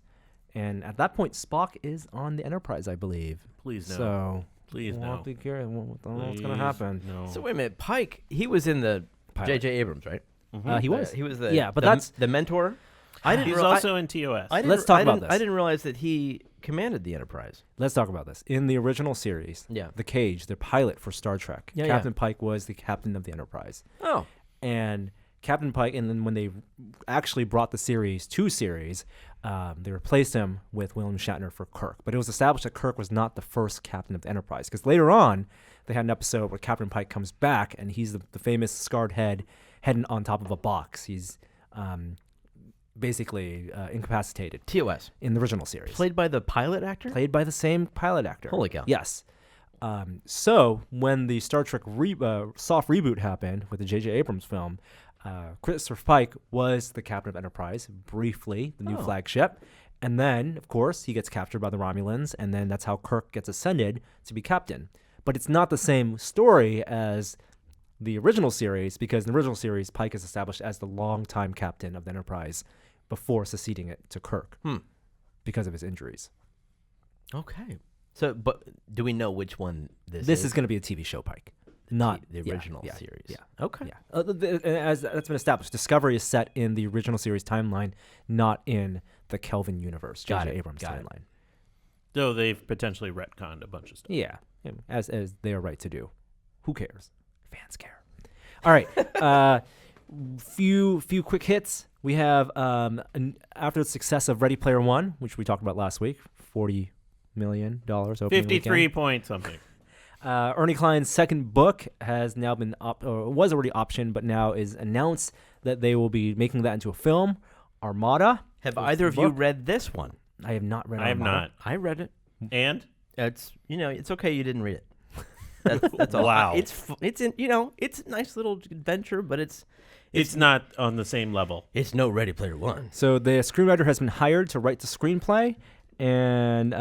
B: And at that point, Spock is on the Enterprise, I believe.
D: Please no.
B: So
D: Please
B: we'll
D: no.
B: have to be careful. What's going to
D: Please
B: happen?
D: No.
C: So wait a minute, Pike. He was in the
B: Pilot.
C: J.J. Abrams, right?
B: He was.
C: He was the
B: but
C: the,
B: that's
C: the mentor.
D: He's also in TOS.
B: Let's talk about this.
C: I didn't realize that he commanded the Enterprise.
B: Let's talk about this. In the original series,
C: Yeah.
B: the Cage, the pilot for Star Trek,
C: Yeah,
B: Captain Pike was the captain of the Enterprise.
C: Oh.
B: And Captain Pike, and then when they actually brought the series to series, they replaced him with William Shatner for Kirk. But it was established that Kirk was not the first captain of the Enterprise, because later on, they had an episode where Captain Pike comes back, and he's the famous scarred head heading on top of a box. He's basically incapacitated.
C: TOS.
B: In the original series.
C: Played by the pilot actor?
B: Played by the same pilot actor.
C: Holy cow.
B: Yes. So when the Star Trek soft reboot happened with the J.J. Abrams film, Christopher Pike was the captain of Enterprise, briefly, the new flagship. And then, of course, he gets captured by the Romulans, and then that's how Kirk gets ascended to be captain. But it's not the same story as the original series, because in the original series, Pike is established as the longtime captain of the Enterprise before succeeding it to Kirk because of his injuries.
C: Okay. So, but do we know which one this
B: This is going to be a TV show, Pike, not
C: the original series?
B: Yeah.
C: Okay.
B: Yeah. As that's been established, Discovery is set in the original series timeline, not in the Kelvin universe, J.J. Abrams timeline.
D: Though they've potentially retconned a bunch of stuff.
B: Yeah, as they are right to do. Who cares? Fans care. All right. Few quick hits. We have after the success of Ready Player One, which we talked about last week, $40 million opening
D: 53
B: weekend.
D: point something.
B: Ernie Klein's second book has now been was already optioned, but now is announced that they will be making that into a film. Armada.
C: Have either of you read this one?
B: I have not read.
D: I have
B: Armada.
D: not.
C: I read it.
D: And
C: It's it's okay you didn't read it. That's all.
D: Wow.
C: It's it's a nice little adventure, but it's
D: not on the same level.
C: it's no Ready Player One.
B: So the screenwriter has been hired to write the screenplay, and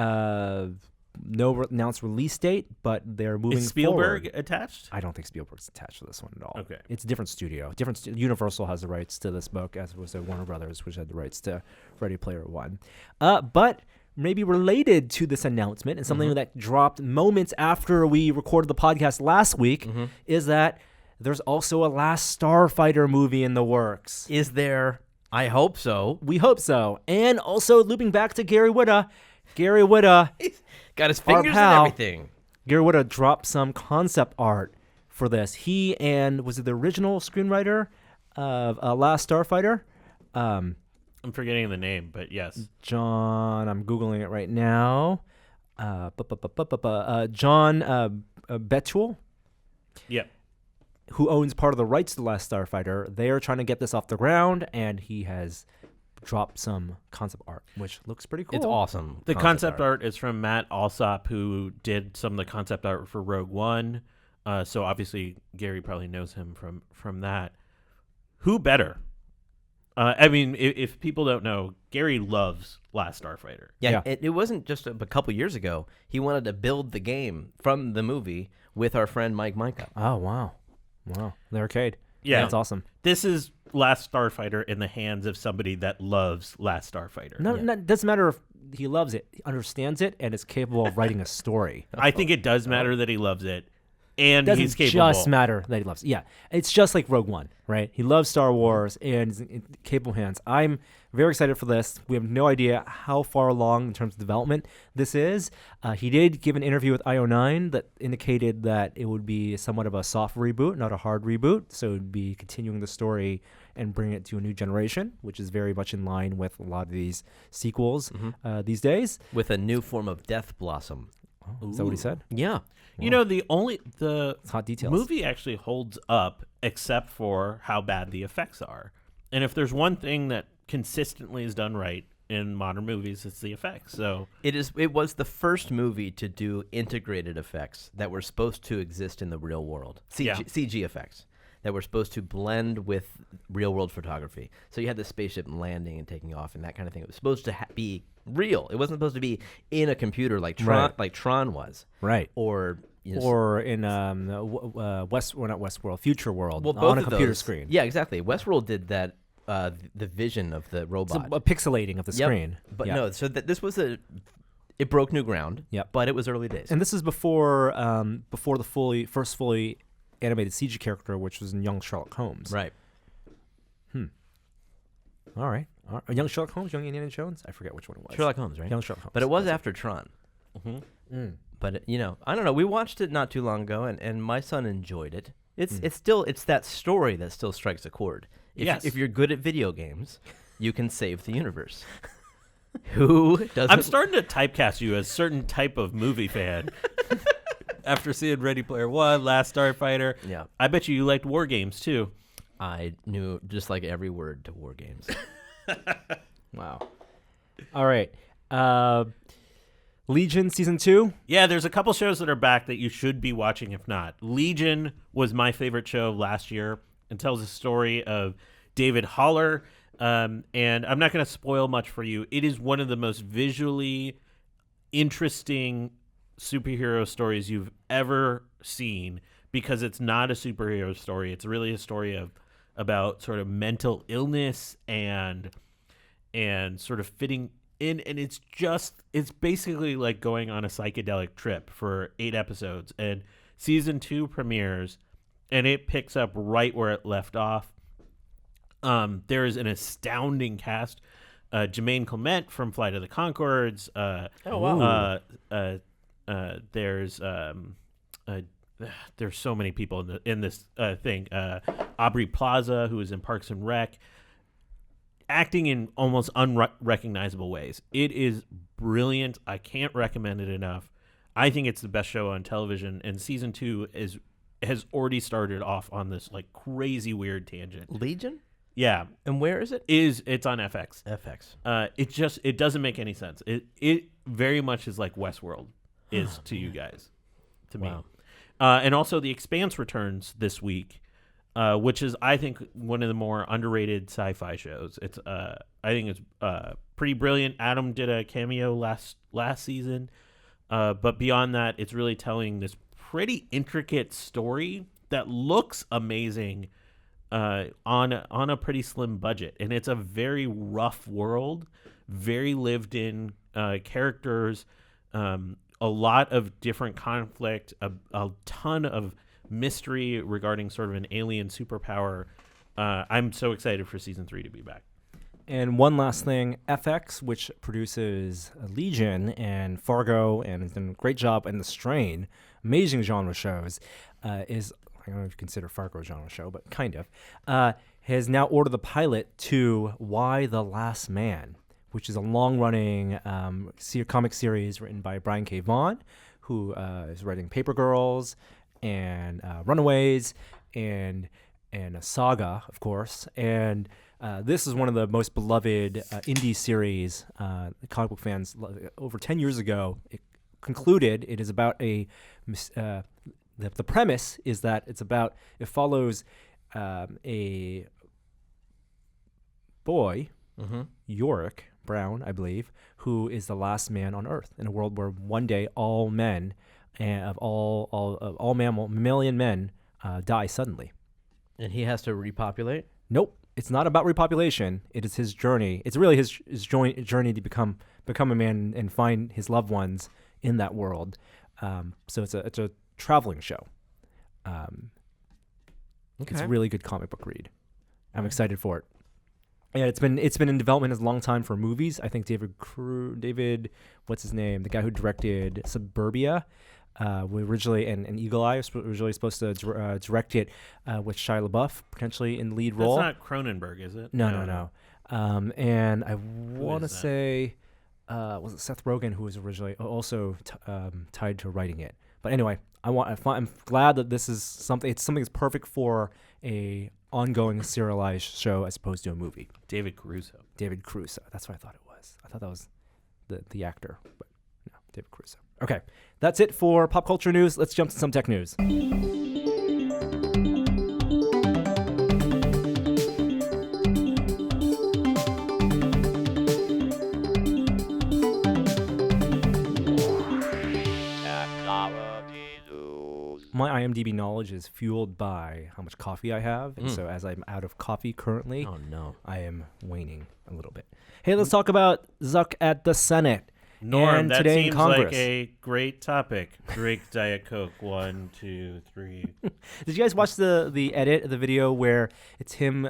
B: no announced release date, but they're moving
D: Is Spielberg
B: forward.
D: attached?
B: I don't think Spielberg's attached to this one at all.
D: Okay.
B: It's a different studio. Universal has the rights to this book, as was Warner Brothers, which had the rights to Ready Player One. But maybe related to this announcement, and something that dropped moments after we recorded the podcast last week, is that there's also a Last Starfighter movie in the works.
C: Is there? I hope so.
B: We hope so. And also looping back to Gary Whitta. Gary Whitta,
C: He's got his fingers in
B: pal.
C: everything.
B: Gary Whitta dropped some concept art for this. He and, was it the original screenwriter of Last Starfighter?
D: I'm forgetting the name, but yes.
B: John, I'm Googling it right now. John Betuel,
D: Yep.
B: who owns part of the rights to The Last Starfighter. They are trying to get this off the ground, and he has dropped some concept art, which looks pretty cool.
C: It's awesome.
D: The concept art is from Matt Alsop, who did some of the concept art for Rogue One. So obviously Gary probably knows him from that. Who better? I mean, if people don't know, Gary loves Last Starfighter.
C: Yeah,
B: Yeah.
C: It wasn't just a couple years ago. He wanted to build the game from the movie with our friend Mike Micah.
B: Oh, wow. The arcade.
D: Yeah.
B: That's awesome.
D: This is Last Starfighter in the hands of somebody that loves Last Starfighter.
B: It doesn't matter if he loves it, he understands it, and is capable of writing a story.
D: I think it does matter that he loves it, and
B: Doesn't
D: he's capable.
B: just matter that he loves it. Yeah, it's just like Rogue One, right? He loves Star Wars and is in capable hands. I'm very excited for this. We have no idea how far along in terms of development this is. He did give an interview with IO9 that indicated that it would be somewhat of a soft reboot, not a hard reboot. So it would be continuing the story and bringing it to a new generation, which is very much in line with a lot of these sequels these days.
C: With a new form of Death Blossom.
B: Is that what he said?
C: Yeah.
D: You know, the
B: It's hot details.
D: movie actually holds up except for how bad the effects are. And if there's one thing that consistently is done right, in modern movies, it's the effects. So
C: It was the first movie to do integrated effects that were supposed to exist in the real world. CG effects that were supposed to blend with real world photography. So you had the spaceship landing and taking off and that kind of thing. It was supposed to be real. It wasn't supposed to be in a computer like Tron was.
B: Right.
C: Or
B: in not Westworld, Future World,
C: both
B: on a
C: of
B: computer
C: those.
B: screen.
C: Yeah, exactly. Westworld did that. The vision of the robot.
B: It's a pixelating of the screen.
C: But no, so this was it broke new ground.
B: Yep.
C: But it was early days.
B: And this is before the first fully animated CG character, which was in Young Sherlock Holmes.
C: Right.
B: All right. Young Sherlock Holmes, Young Indiana Jones? I forget which one it was.
C: Sherlock Holmes, right?
B: Young Sherlock Holmes.
C: But it was after Tron.
D: Mm-hmm.
C: But I don't know. We watched it not too long ago, and my son enjoyed it. It's that story that still strikes a chord. If you're good at video games, you can save the universe. Who doesn't?
D: I'm starting to typecast you as a certain type of movie fan. After seeing Ready Player One, Last Starfighter,
C: Yeah.
D: I bet you liked war games too.
C: I knew just like every word to war games.
B: Wow. All right. Legion Season 2?
D: Yeah, there's a couple shows that are back that you should be watching if not. Legion was my favorite show last year and tells the story of David Haller. And I'm not going to spoil much for you. It is one of the most visually interesting superhero stories you've ever seen because it's not a superhero story. It's really a story about sort of mental illness and sort of fitting in, and it's basically like going on a psychedelic trip for 8 episodes, and season 2 premieres and it picks up right where it left off. There is an astounding cast. Jermaine Clement from Flight of the Conchords. There's so many people in this thing. Aubrey Plaza, who is in Parks and Rec, acting in almost unrecognizable ways. It is brilliant. I can't recommend it enough. I think it's the best show on television, and season 2 has already started off on this like crazy weird tangent.
C: Legion?
D: Yeah.
C: And where is it?
D: It's on FX.
C: FX.
D: It doesn't make any sense. It very much is like Westworld is to you guys, to me. And also The Expanse returns this week, which is I think one of the more underrated sci-fi shows. I think it's pretty brilliant. Adam did a cameo last season, but beyond that, it's really telling this pretty intricate story that looks amazing on a pretty slim budget, and it's a very rough world, very lived in characters, a lot of different conflict, a ton of mystery regarding sort of an alien superpower. I'm so excited for season 3 to be back.
B: And one last thing, FX, which produces Legion and Fargo and has done a great job in The Strain, amazing genre shows, is, I don't know if you consider Fargo a genre show, but kind of, has now ordered the pilot to Why the Last Man, which is a long-running comic series written by Brian K. Vaughan, who is writing Paper Girls and Runaways and a Saga, of course. And this is one of the most beloved indie series. Comic book fans, over 10 years ago, it concluded it is about the premise is that it follows a boy, Yorick Brown, I believe, who is the last man on Earth in a world where one day all men all mammalian men die suddenly.
C: And he has to repopulate?
B: Nope. It's not about repopulation. It is his journey. It's really his journey to become a man and find his loved ones in that world. So it's a traveling show. It's a really good comic book read. I'm excited for it. Yeah, it's been in development a long time for movies. I think David, what's his name? The guy who directed Suburbia, originally and Eagle Eye was originally supposed to direct it with Shia LaBeouf potentially in the lead role.
D: That's not Cronenberg, is it?
B: No. And I want to say, was it Seth Rogen who was originally also tied to writing it? But anyway, I'm glad that this is something. It's something that's perfect for a ongoing serialized show as opposed to a movie.
D: David Caruso.
B: That's what I thought it was. was. I thought that was the actor, but no, David Caruso. Okay, that's it for pop culture news. Let's jump to some tech news. My IMDb knowledge is fueled by how much coffee I have, and so as I'm out of coffee currently, I am waning a little bit. Hey, let's talk about Zuck at the Senate.
D: Norm,
B: and
D: that
B: today in
D: seems
B: Congress.
D: like a great topic. Drink Diet Coke. 1, 2, 3.
B: Did you guys watch the edit of the video where it's him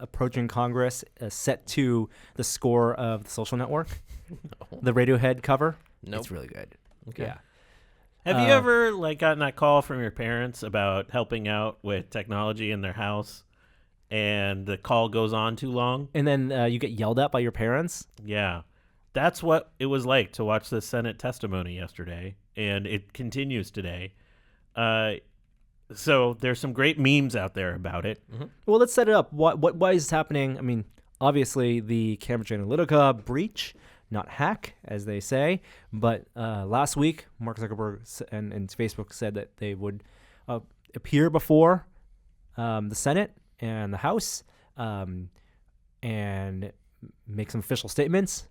B: approaching Congress set to the score of The Social Network? No. The Radiohead cover?
C: Nope.
B: It's really good.
C: Okay.
B: Yeah.
D: Have you ever gotten that call from your parents about helping out with technology in their house, and the call goes on too long?
B: And then you get yelled at by your parents?
D: Yeah. That's what it was like to watch the Senate testimony yesterday, and it continues today. So there's some great memes out there about it.
B: Mm-hmm. Well, let's set it up. Why is this happening? I mean, obviously the Cambridge Analytica breach, not hack, as they say. But last week, Mark Zuckerberg and Facebook said that they would appear before the Senate and the House and make some official statements.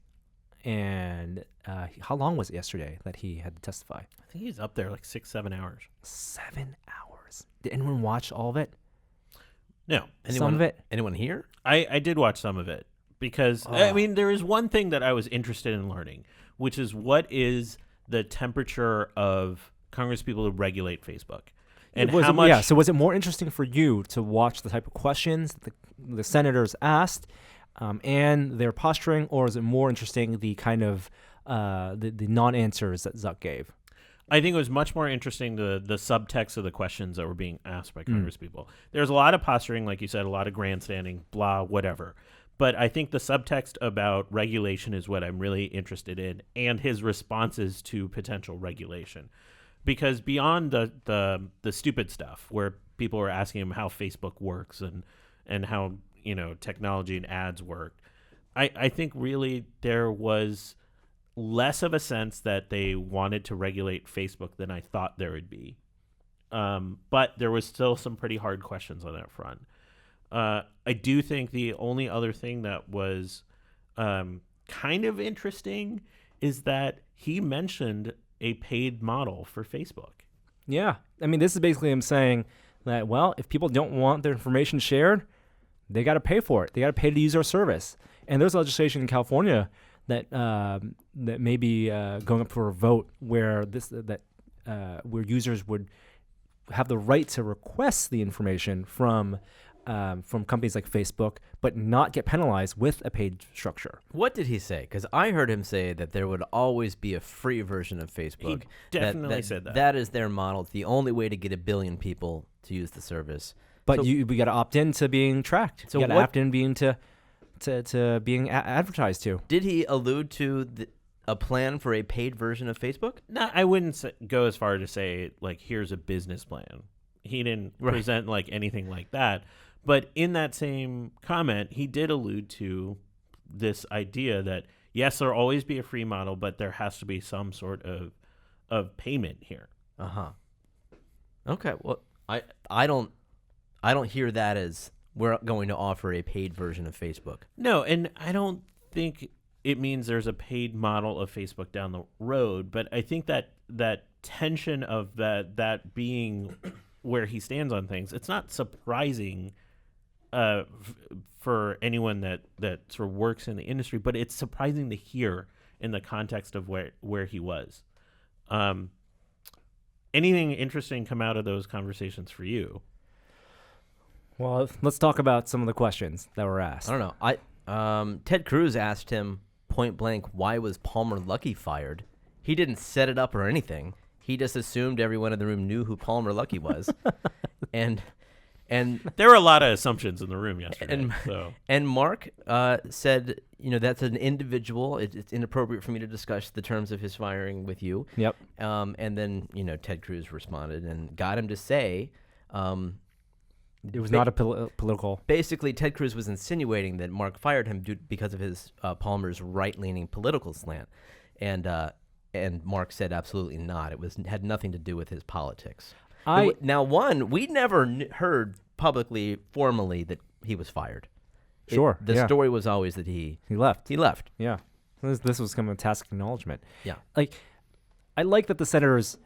B: And how long was it yesterday that he had to testify?
D: I think he's up there like 6-7 hours.
B: 7 hours. Did anyone watch all of it?
D: No.
B: Some of it?
C: Anyone here?
D: I did watch some of it because, I mean, there is one thing that I was interested in learning, which is what is the temperature of Congress people who regulate Facebook? And how much...
B: Yeah, so was it more interesting for you to watch the type of questions the senators asked and their posturing, or is it more interesting the kind of the non-answers that Zuck gave?
D: I think it was much more interesting the subtext of the questions that were being asked by Congress people. There's a lot of posturing, like you said, a lot of grandstanding, blah, whatever. But I think the subtext about regulation is what I'm really interested in, and his responses to potential regulation. Because beyond the stupid stuff, where people were asking him how Facebook works and how technology and ads worked, I think really there was less of a sense that they wanted to regulate Facebook than I thought there would be. But there was still some pretty hard questions on that front. I do think the only other thing that was kind of interesting is that he mentioned a paid model for Facebook.
B: Yeah. I mean, this is basically him saying that, well, if people don't want their information shared, they got to pay for it. They got to pay to use our service. And there's legislation in California that that may be going up for a vote where where users would have the right to request the information from companies like Facebook, but not get penalized with a paid structure.
C: What did he say? Because I heard him say that there would always be a free version of Facebook.
D: He definitely said that.
C: That is their model. It's the only way to get 1 billion people to use the service.
B: But we got to opt in to being tracked. So you got to opt in being to being advertised to.
C: Did he allude to a plan for a paid version of Facebook?
D: No, I wouldn't go as far to say, like, here's a business plan. He didn't present, like, anything like that. But in that same comment, he did allude to this idea that, yes, there'll always be a free model, but there has to be some sort of payment here.
C: Uh-huh. Okay, well, I don't hear that as we're going to offer a paid version of Facebook.
D: No, and I don't think it means there's a paid model of Facebook down the road, but I think that tension of that being where he stands on things, it's not surprising for anyone that sort of works in the industry, but it's surprising to hear in the context of where he was. Anything interesting come out of those conversations for you?
B: Well, let's talk about some of the questions that were asked.
C: I don't know. Ted Cruz asked him point blank, why was Palmer Luckey fired? He didn't set it up or anything. He just assumed everyone in the room knew who Palmer Luckey was. and
D: there were a lot of assumptions in the room yesterday.
C: And Mark said, that's an individual. It's inappropriate for me to discuss the terms of his firing with you.
B: Yep.
C: And then, Ted Cruz responded and got him to say,
B: It was not a political.
C: Basically, Ted Cruz was insinuating that Mark fired him because of his Palmer's right-leaning political slant, and Mark said absolutely not. It had nothing to do with his politics. We never heard publicly, formally, that he was fired.
B: Sure.
C: The story was always that he
B: left.
C: He left.
B: Yeah. This was kind of a tacit acknowledgement.
C: Yeah.
B: I like that the senators.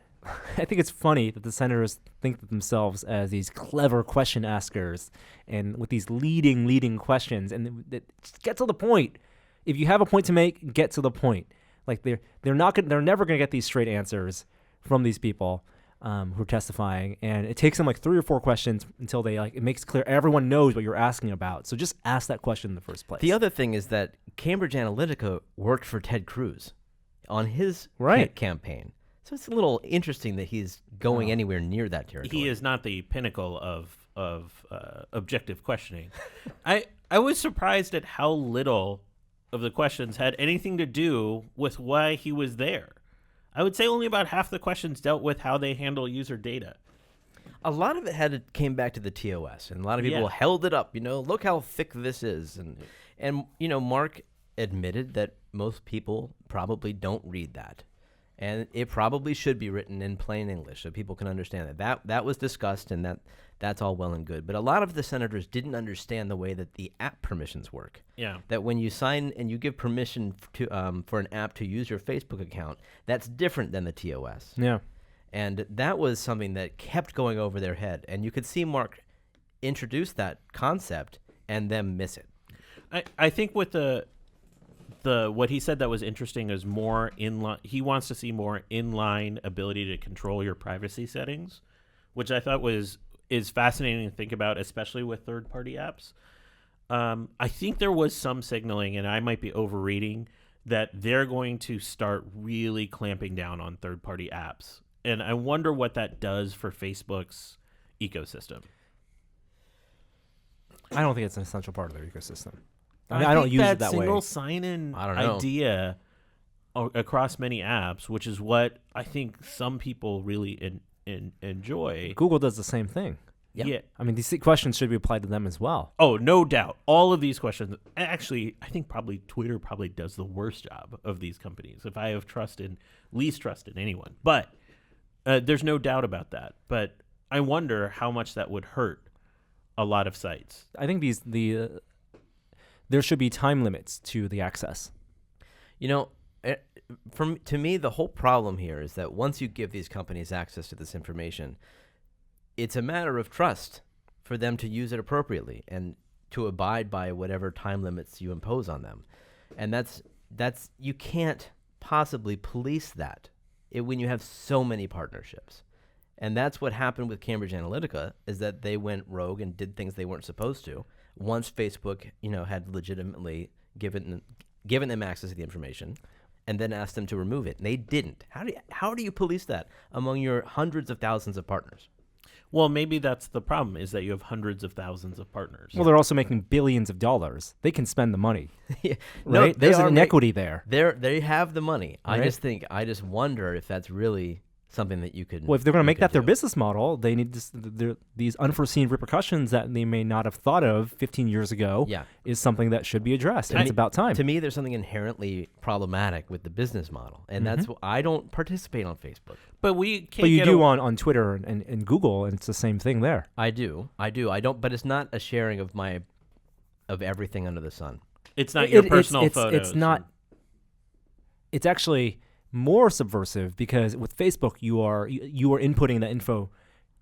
B: I think it's funny that the senators think of themselves as these clever question askers, and with these leading questions, and just get to the point. If you have a point to make, get to the point. They're never gonna get these straight answers from these people who are testifying, and it takes them 3 or 4 questions until they it makes clear everyone knows what you're asking about. So just ask that question in the first place.
C: The other thing is that Cambridge Analytica worked for Ted Cruz on his campaign. So it's a little interesting that he's going anywhere near that territory.
D: He is not the pinnacle of objective questioning. I was surprised at how little of the questions had anything to do with why he was there. I would say only about half the questions dealt with how they handle user data.
C: A lot of it came back to the TOS, and a lot of people held it up. Look how thick this is, and Mark admitted that most people probably don't read that. And it probably should be written in plain English so people can understand it. That was discussed, and that's all well and good. But a lot of the senators didn't understand the way that the app permissions work.
D: Yeah.
C: That when you sign and you give permission to for an app to use your Facebook account, that's different than the TOS.
B: Yeah.
C: And that was something that kept going over their head. And you could see Mark introduce that concept and then miss it.
D: I think with what he said that was interesting is more inline. He wants to see more inline ability to control your privacy settings, which I thought is fascinating to think about, especially with third-party apps. I think there was some signaling, and I might be overreading, that they're going to start really clamping down on third-party apps. And I wonder what that does for Facebook's ecosystem.
B: I don't think it's an essential part of their ecosystem. I don't use it that way.
D: Single sign-in idea across many apps, which is what I think some people really enjoy.
B: Google does the same thing.
D: Yeah.
B: I mean, these questions should be applied to them as well.
D: Oh, no doubt. All of these questions. Actually, I think probably Twitter probably does the worst job of these companies. If I have least trust in anyone. But there's no doubt about that. But I wonder how much that would hurt a lot of sites.
B: I think there should be time limits to the access.
C: To me, the whole problem here is that once you give these companies access to this information, it's a matter of trust for them to use it appropriately and to abide by whatever time limits you impose on them. And that's you can't possibly police that when you have so many partnerships. And that's what happened with Cambridge Analytica, is that they went rogue and did things they weren't supposed to. Once Facebook, had legitimately given them access to the information, and then asked them to remove it, and they didn't. How do you police that among your hundreds of thousands of partners?
D: Well, maybe that's the problem, is that you have hundreds of thousands of partners.
B: Well, they're also making billions of dollars. They can spend the money,
C: right?
B: No, there's an inequity there.
C: They have the money.
B: Right?
C: I just wonder if that's really something that you could.
B: Well, if they're going to make that their business model, they need these unforeseen repercussions that they may not have thought of 15 years ago.
C: Yeah.
B: Is something that should be addressed, and it's about time.
C: To me, there's something inherently problematic with the business model, and that's why I don't participate on Facebook.
D: But we can't.
B: But you do on Twitter and Google, and it's the same thing there.
C: I do. I don't. But it's not a sharing of everything under the sun.
D: It's not your personal photos.
B: It's not. It's actually more subversive, because with Facebook you are inputting the info,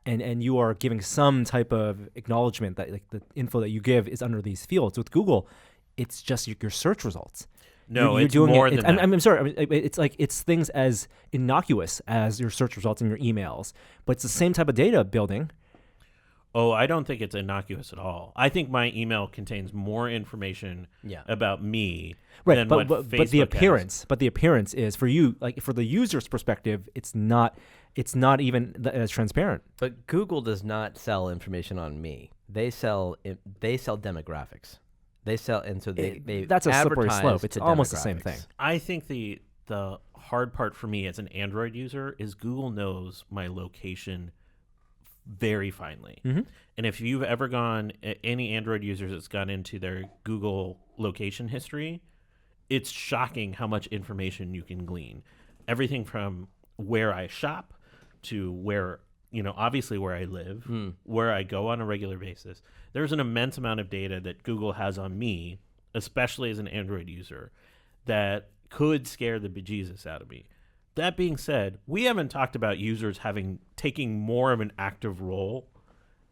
B: and you are giving some type of acknowledgement that the info that you give is under these fields. With Google, it's just your search results.
D: No, it's more than that.
B: I'm sorry. It's things as innocuous as your search results and your emails, but it's the same type of data building.
D: Oh, I don't think it's innocuous at all. I think my email contains more information about me than what Facebook
B: but the appearance,
D: has.
B: But the appearance is, for you, for the user's perspective, it's not even as transparent.
C: But Google does not sell information on me. They sell demographics. They sell, and so they
B: that's a slippery slope. It's almost the same
C: demographics.
B: thing.
D: I think the hard part for me as an Android user is Google knows my location very finely.
B: Mm-hmm.
D: And if you've ever gone, any Android users that's gone into their Google location history, it's shocking how much information you can glean. Everything from where I shop to where, obviously where I live, where I go on a regular basis. There's an immense amount of data that Google has on me, especially as an Android user, that could scare the bejesus out of me. That being said, we haven't talked about users taking more of an active role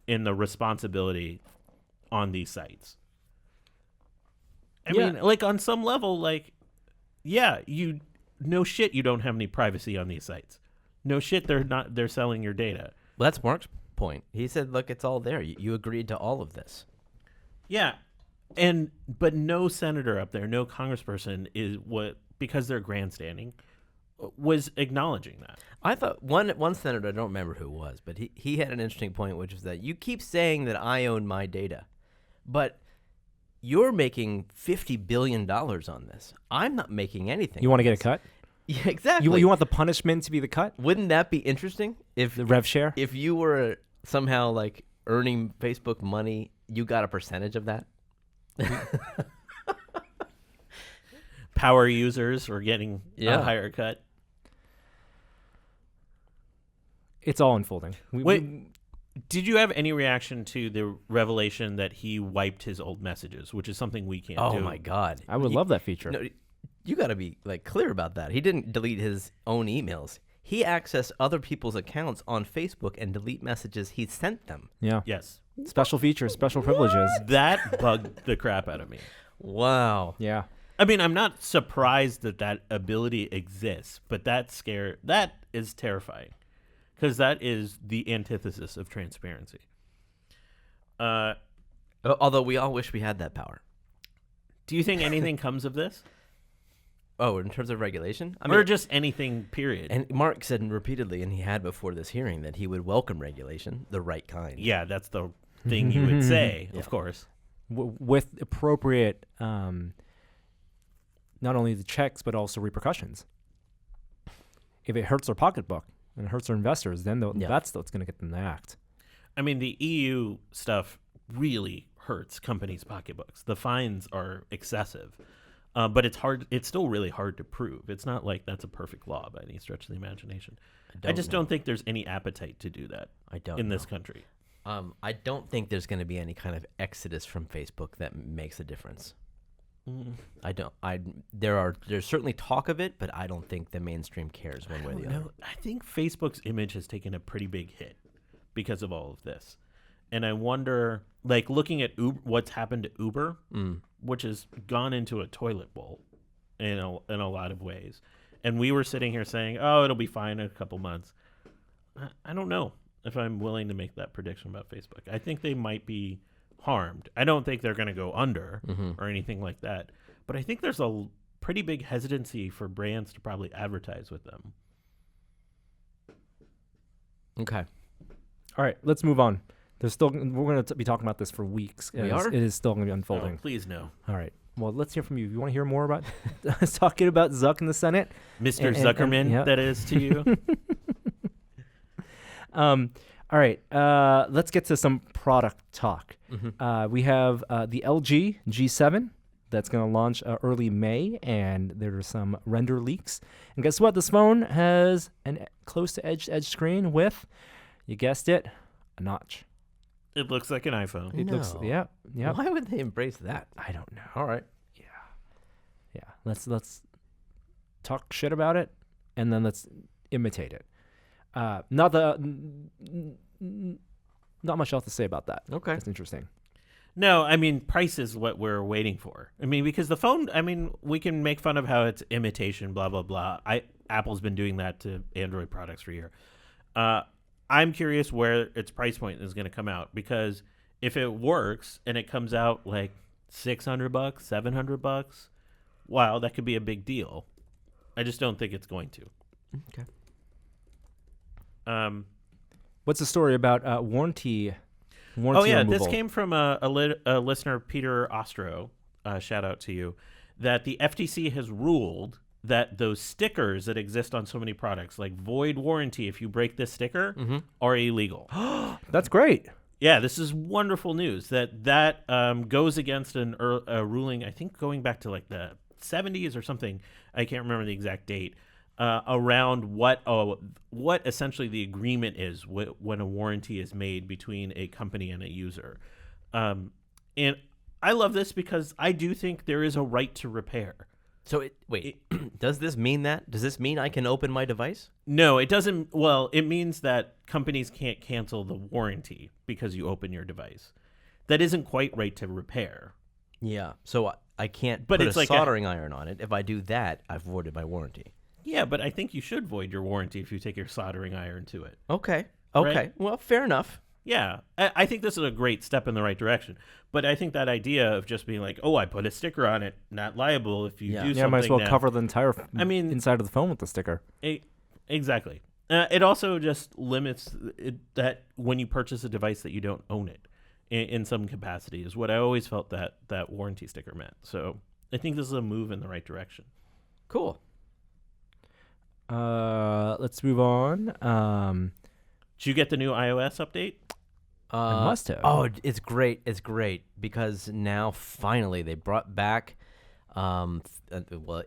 D: in the responsibility on these sites. I mean, like on some level, like, yeah, no shit, you don't have any privacy on these sites. No shit, they're selling your data.
C: Well, that's Mark's point. He said, look, it's all there. You agreed to all of this.
D: Yeah. But no senator up there, no congressperson because they're grandstanding, was acknowledging that.
C: I thought one senator, I don't remember who it was, but he had an interesting point, which is that you keep saying that I own my data, but you're making $50 billion on this. I'm not making anything.
B: You want to get a cut?
C: Yeah, exactly.
B: You want the punishment to be the cut?
C: Wouldn't that be interesting if
B: The rev share?
C: if you were somehow like earning Facebook money, you got a percentage of that?
D: Power users are getting
C: Yeah.
D: a higher cut.
B: It's all unfolding.
D: Did you have any reaction to the revelation that he wiped his old messages, which is something we can't do?
C: Oh my God!
B: I would love that feature.
C: No, you got to be like clear about that. He didn't delete his own emails. He accessed other people's accounts on Facebook and delete messages he sent them.
B: Yeah.
D: Yes.
B: Special features, special privileges.
D: That bugged the crap out of me.
C: Wow.
B: Yeah.
D: I mean, I'm not surprised that ability exists, but that is terrifying because that is the antithesis of transparency.
C: Although we all wish we had that power.
D: Do you think anything comes of this?
C: Oh, in terms of regulation?
D: Or just anything, period?
C: And Mark said repeatedly, and he had before this hearing, that he would welcome regulation, the right kind.
D: Yeah, that's the thing you would say, of course.
B: With appropriate, not only the checks, but also repercussions. If it hurts their pocketbook and it hurts their investors, then that's what's going to get them to act.
D: I mean, the EU stuff really hurts companies' pocketbooks. The fines are excessive. But it's hard. It's still really hard to prove. It's not like that's a perfect law by any stretch of the imagination. I just don't think there's any appetite to do that in this country.
C: I don't think there's going to be any kind of exodus from Facebook that makes a difference. I don't. There's certainly talk of it, but I don't think the mainstream cares one way or the other.
D: I think Facebook's image has taken a pretty big hit because of all of this. And I wonder, like looking at what's happened to Uber, which has gone into a toilet bowl in a lot of ways. And we were sitting here saying, oh, it'll be fine in a couple months. I don't know if I'm willing to make that prediction about Facebook. I think they might be harmed. I don't think they're going to go under or anything like that. But I think there's a pretty big hesitancy for brands to probably advertise with them.
C: Okay.
B: All right, let's move on. We're going to be talking about this for weeks.
C: We are?
B: It is still going to be unfolding.
D: Oh, please no.
B: All right. Well, let's hear from you. You want to hear more about us talking about Zuck in the Senate?
D: Mr. Zuckerman, that is to you.
B: All right. Let's get to some product talk. We have the LG G7 that's going to launch early May, and there are some render leaks. And guess what? This phone has an close-to-edge screen with, you guessed it, a notch.
D: It looks like an iPhone.
B: It looks, yeah.
C: Why would they embrace that?
B: I don't know.
C: All right.
B: Yeah. Let's talk shit about it, and then let's imitate it. Not much else to say about that.
C: Okay.
B: That's interesting.
D: No, I mean, price is what we're waiting for. I mean, because the phone, I mean, we can make fun of how it's imitation, blah, blah, blah. Apple's been doing that to Android products for a year. I'm curious where its price point is going to come out, because if it works and it comes out like $600, $700, wow, that could be a big deal. I just don't think it's going to.
C: Okay.
B: What's the story about warranty
D: Oh yeah,
B: removal?
D: this came from a listener, Peter Ostro. Shout out to you. That the FTC has ruled that those stickers that exist on so many products, like void warranty if you break this sticker, are illegal.
B: That's great.
D: Yeah, this is wonderful news. That goes against a ruling, I think going back to like the 70s or something. I can't remember the exact date. Around what essentially the agreement is when a warranty is made between a company and a user. And I love this because I do think there is a right to repair.
C: So does this mean that? Does this mean I can open my device?
D: No, it doesn't. Well, it means that companies can't cancel the warranty because you open your device. That isn't quite right to repair.
C: Yeah. So I can't
D: But
C: put
D: it's
C: a
D: like
C: soldering iron on it. If I do that, I've voided my warranty.
D: Yeah, but I think you should void your warranty if you take your soldering iron to it.
C: Okay.
D: Right?
C: Well, fair enough.
D: Yeah, I think this is a great step in the right direction. But I think that idea of just being like, oh, I put a sticker on it, not liable if you do something.
B: Yeah, might as well
D: now.
B: cover the entire inside of the phone with the sticker.
D: Exactly. It also just limits that when you purchase a device that you don't own it in some capacity is what I always felt that warranty sticker meant. So I think this is a move in the right direction.
C: Cool.
B: Let's move on.
C: Did
D: you get the new iOS update?
B: I must have.
C: Oh, it's great. It's great because now finally they brought back, well,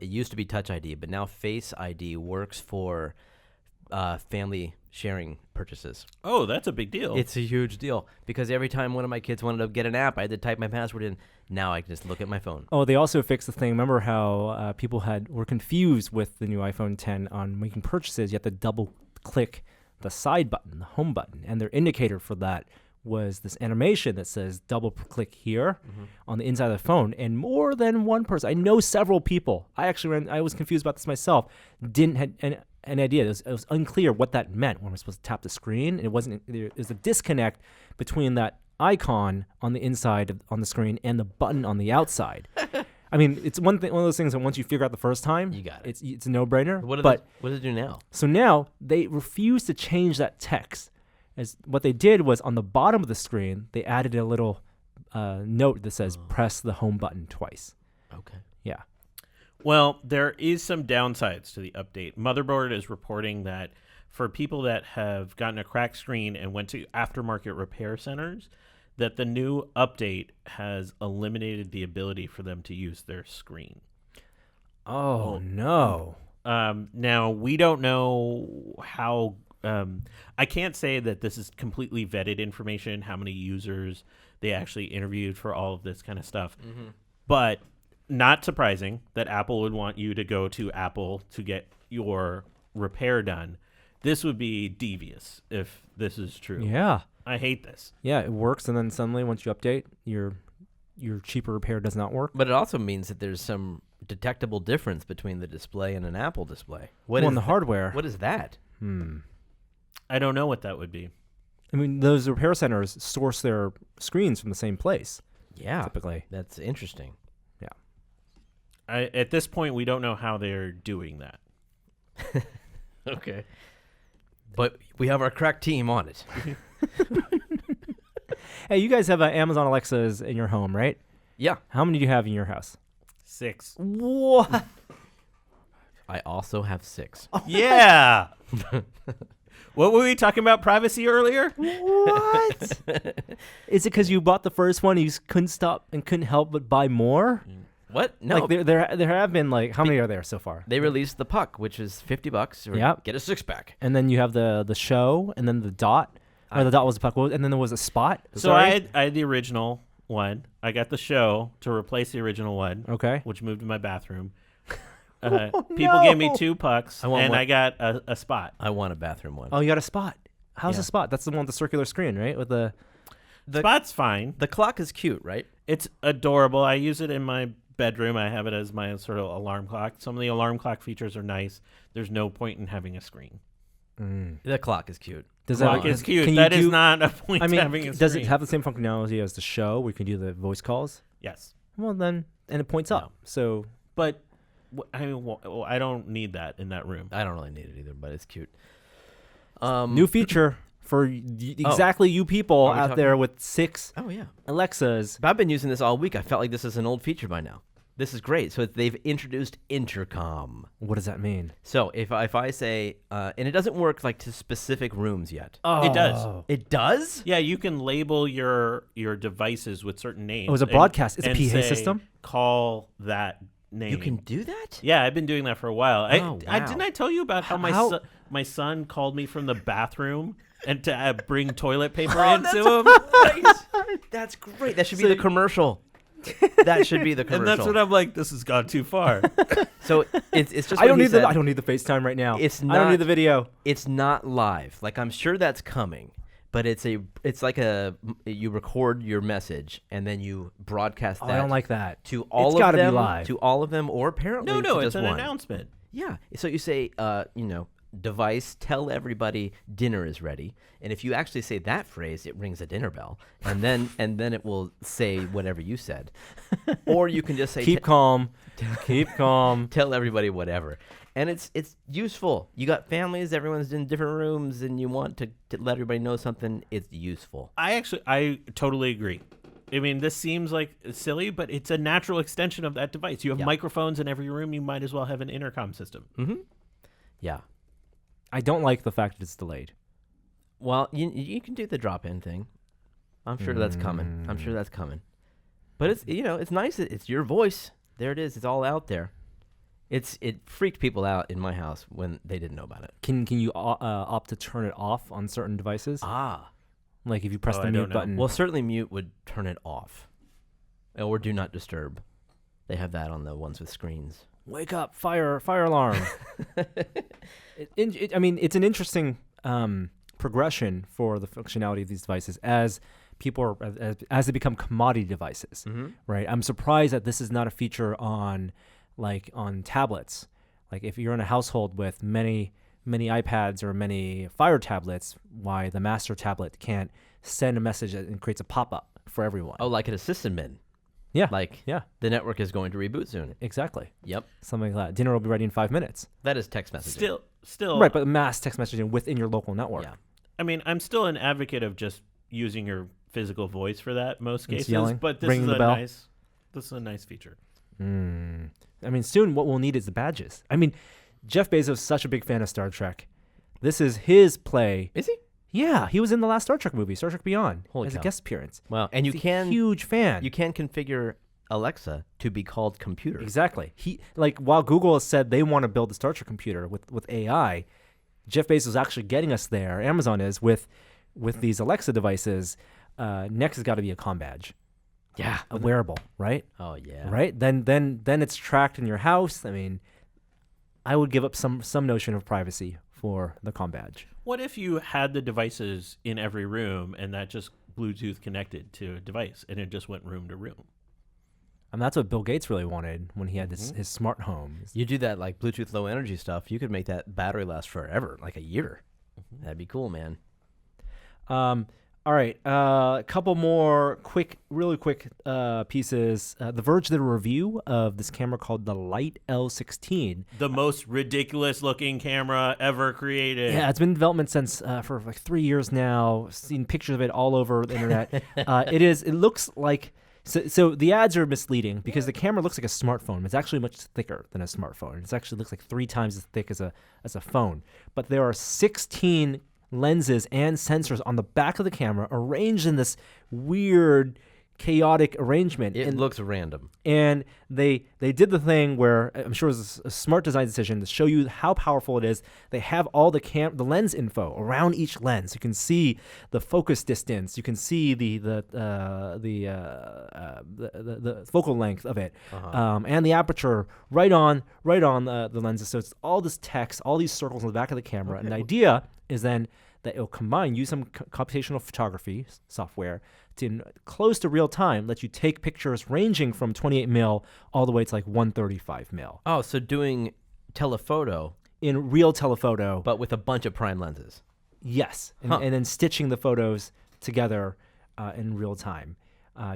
C: it used to be Touch ID, but now Face ID works for family sharing purchases.
D: Oh, that's a big deal.
C: It's a huge deal because every time one of my kids wanted to get an app, I had to type my password in. Now I can just look at my phone.
B: Oh, they also fixed the thing. Remember how people were confused with the new iPhone 10 on making purchases. You have to double click the side button, the home button, and their indicator for that was this animation that says double click here on the inside of the phone. And more than one person, I know several people, I was confused about this myself, didn't have an idea. It was unclear what that meant when we're supposed to tap the screen. It wasn't. There's a disconnect between that icon on the inside on the screen and the button on the outside. I mean, it's one of those things that once you figure out the first time,
C: you got it.
B: It's a no-brainer.
C: What does it do now?
B: So now they refuse to change that text. As what they did was on the bottom of the screen, they added a little note that says press the home button twice.
C: Okay.
B: Yeah.
D: Well, there is some downsides to the update. Motherboard is reporting that for people that have gotten a cracked screen and went to aftermarket repair centers, that the new update has eliminated the ability for them to use their screen.
B: Oh, no.
D: Now, we don't know how... I can't say that this is completely vetted information, how many users they actually interviewed for all of this kind of stuff. But not surprising that Apple would want you to go to Apple to get your repair done. This would be devious if this is true.
B: Yeah.
D: I hate this.
B: Yeah, it works, and then suddenly once you update, your cheaper repair does not work.
C: But it also means that there's some detectable difference between the display and an Apple display.
B: What is the hardware?
C: What is that?
D: I don't know what that would be.
B: I mean, those repair centers source their screens from the same place.
C: Yeah.
B: Typically.
C: That's interesting.
B: Yeah.
D: At this point, we don't know how they're doing that.
C: Okay. But we have our crack team on it.
B: Hey, you guys have Amazon Alexas in your home, right?
C: Yeah.
B: How many do you have in your house?
D: 6.
B: What?
C: I also have 6.
D: Yeah. What were we talking about privacy earlier?
B: What? Is it because you bought the first one, you couldn't stop and couldn't help but buy more?
C: What? No.
B: Like there have been how many are there so far?
C: They released the Puck, which is $50. Or
B: Yep.
C: Get a 6-pack.
B: And then you have the show, and then the dot. Or the dot was the Puck, and then there was a spot.
D: So I had the original one. I got the show to replace the original one.
B: Okay.
D: Which moved to my bathroom. People gave me 2 pucks, I got a spot.
C: I want a bathroom one.
B: Oh, you got a spot. How's the spot? That's the one with the circular screen, right? With the
D: spot's fine.
C: The clock is cute, right?
D: It's adorable. I use it in my bedroom. I have it as my sort of alarm clock. Some of the alarm clock features are nice. There's no point in having a screen.
C: The clock is cute.
D: Clock is cute. That is not a point to having a screen.
B: Does it have the same functionality as the show where you can do the voice calls?
D: Yes.
B: Well, then, and it points up. So,
D: but I mean, I don't need that in that room.
C: I don't really need it either, but it's cute.
B: New feature for exactly you people out there with 6
C: Oh, yeah.
B: Alexas.
C: But I've been using this all week. I felt like this is an old feature by now. this is great. So they've introduced Intercom.
B: What does that mean?
C: So if I say, and it doesn't work like to specific rooms yet.
B: Oh,
D: It does.
C: It does?
D: Yeah, you can label your devices with certain names.
B: It was a broadcast. It's a
D: and
B: PA
D: say,
B: system?
D: Call that name.
C: You can do that?
D: Yeah, I've been doing that for a while.
C: Oh,
D: I
C: wow.
D: didn't I tell you about how my son called me from the bathroom and to bring toilet paper into him.
C: That's great. That should be the commercial. That should be the commercial.
D: And that's what I'm like. This has gone too far.
C: So it's just.
B: I
C: what
B: don't
C: he
B: need
C: said.
B: I don't need the FaceTime right now.
C: It's
B: I
C: not.
B: don't need the video.
C: It's not live. Like I'm sure that's coming, but it's like you record your message and then you broadcast that.
B: I don't like that.
C: To all
B: It's
C: of
B: gotta be
C: them.
B: live.
C: To all of them, or apparently
D: no,
C: to
D: it's
C: just
D: an
C: one.
D: announcement.
C: Yeah. So you say, device, tell everybody dinner is ready. And if you actually say that phrase, it rings a dinner bell, and then it will say whatever you said. Or you can just say,
B: Keep calm. Keep calm.
C: tell everybody whatever. And it's useful. You got families, everyone's in different rooms, and you want to let everybody know something. It's useful.
D: I totally agree. I mean, this seems like silly, but it's a natural extension of that device. You have microphones in every room. You might as well have an intercom system.
C: Mm-hmm. Yeah.
B: I don't like the fact that it's delayed.
C: Well, you can do the drop-in thing. I'm sure that's coming. But it's nice that it's your voice. There it is. It's all out there. It freaked people out in my house when they didn't know about it.
B: Can you opt to turn it off on certain devices? Like if you press the
D: I
B: mute
D: don't know.
B: button.
C: Well, certainly mute would turn it off. Or do not disturb. They have that on the ones with screens.
B: Wake up! Fire alarm! I mean, it's an interesting progression for the functionality of these devices as people as they become commodity devices, right? I'm surprised that this is not a feature on tablets. Like if you're in a household with many iPads or many Fire tablets, why the master tablet can't send a message and creates a pop-up for everyone.
C: Oh, like an assistant min.
B: Yeah.
C: Yeah. The network is going to reboot soon.
B: Exactly.
C: Yep.
B: Something like that. Dinner will be ready in 5 minutes.
C: That is text messaging.
D: Still.
B: Right, but mass text messaging within your local network.
C: Yeah.
D: I mean, I'm still an advocate of just using your physical voice for that in most cases.
B: yelling,
D: but this
B: ringing
D: is
B: the bell.
D: This is a nice feature.
B: I mean, soon what we'll need is the badges. I mean, Jeff Bezos is such a big fan of Star Trek. This is his play.
C: Is he?
B: Yeah, he was in the last Star Trek movie, Star Trek Beyond,
C: Holy
B: as
C: cow.
B: a guest appearance.
C: Wow. And
B: He's a huge fan.
C: You can configure Alexa to be called computer.
B: Exactly. While Google has said they want to build a Star Trek computer with AI, Jeff Bezos is actually getting us there. Amazon is with these Alexa devices. Next has got to be a comm badge.
C: Yeah.
B: A wearable, right?
C: Oh yeah.
B: Right? Then it's tracked in your house. I mean, I would give up some notion of privacy for the comm badge.
D: What if you had the devices in every room and that just Bluetooth connected to a device and it just went room to room?
B: And that's what Bill Gates really wanted when he had his smart home.
C: You do that like Bluetooth low energy stuff, you could make that battery last forever, like a year. That'd be cool, man.
B: All right, a couple more really quick pieces. The Verge did a review of this camera called the Light L16.
D: The most ridiculous looking camera ever created.
B: Yeah, it's been in development since for like 3 years now. Seen pictures of it all over the internet. It looks like so the ads are misleading because the camera looks like a smartphone. It's actually much thicker than a smartphone. It actually looks like 3 times as thick as a phone. But there are 16 lenses and sensors on the back of the camera arranged in this weird chaotic arrangement.
C: It looks random.
B: And they did the thing where I'm sure it was a smart design decision to show you how powerful it is. They have all the lens info around each lens. You can see the focus distance. You can see the focal length of it, and the aperture right on the lenses. So it's all this text, all these circles on the back of the camera. And the idea is then that it'll use some computational photography software to close to real time, let you take pictures ranging from 28 mil all the way to like 135 mil.
C: Oh, so doing telephoto.
B: In real telephoto.
C: But with a bunch of prime lenses.
B: Yes. And then stitching the photos together in real time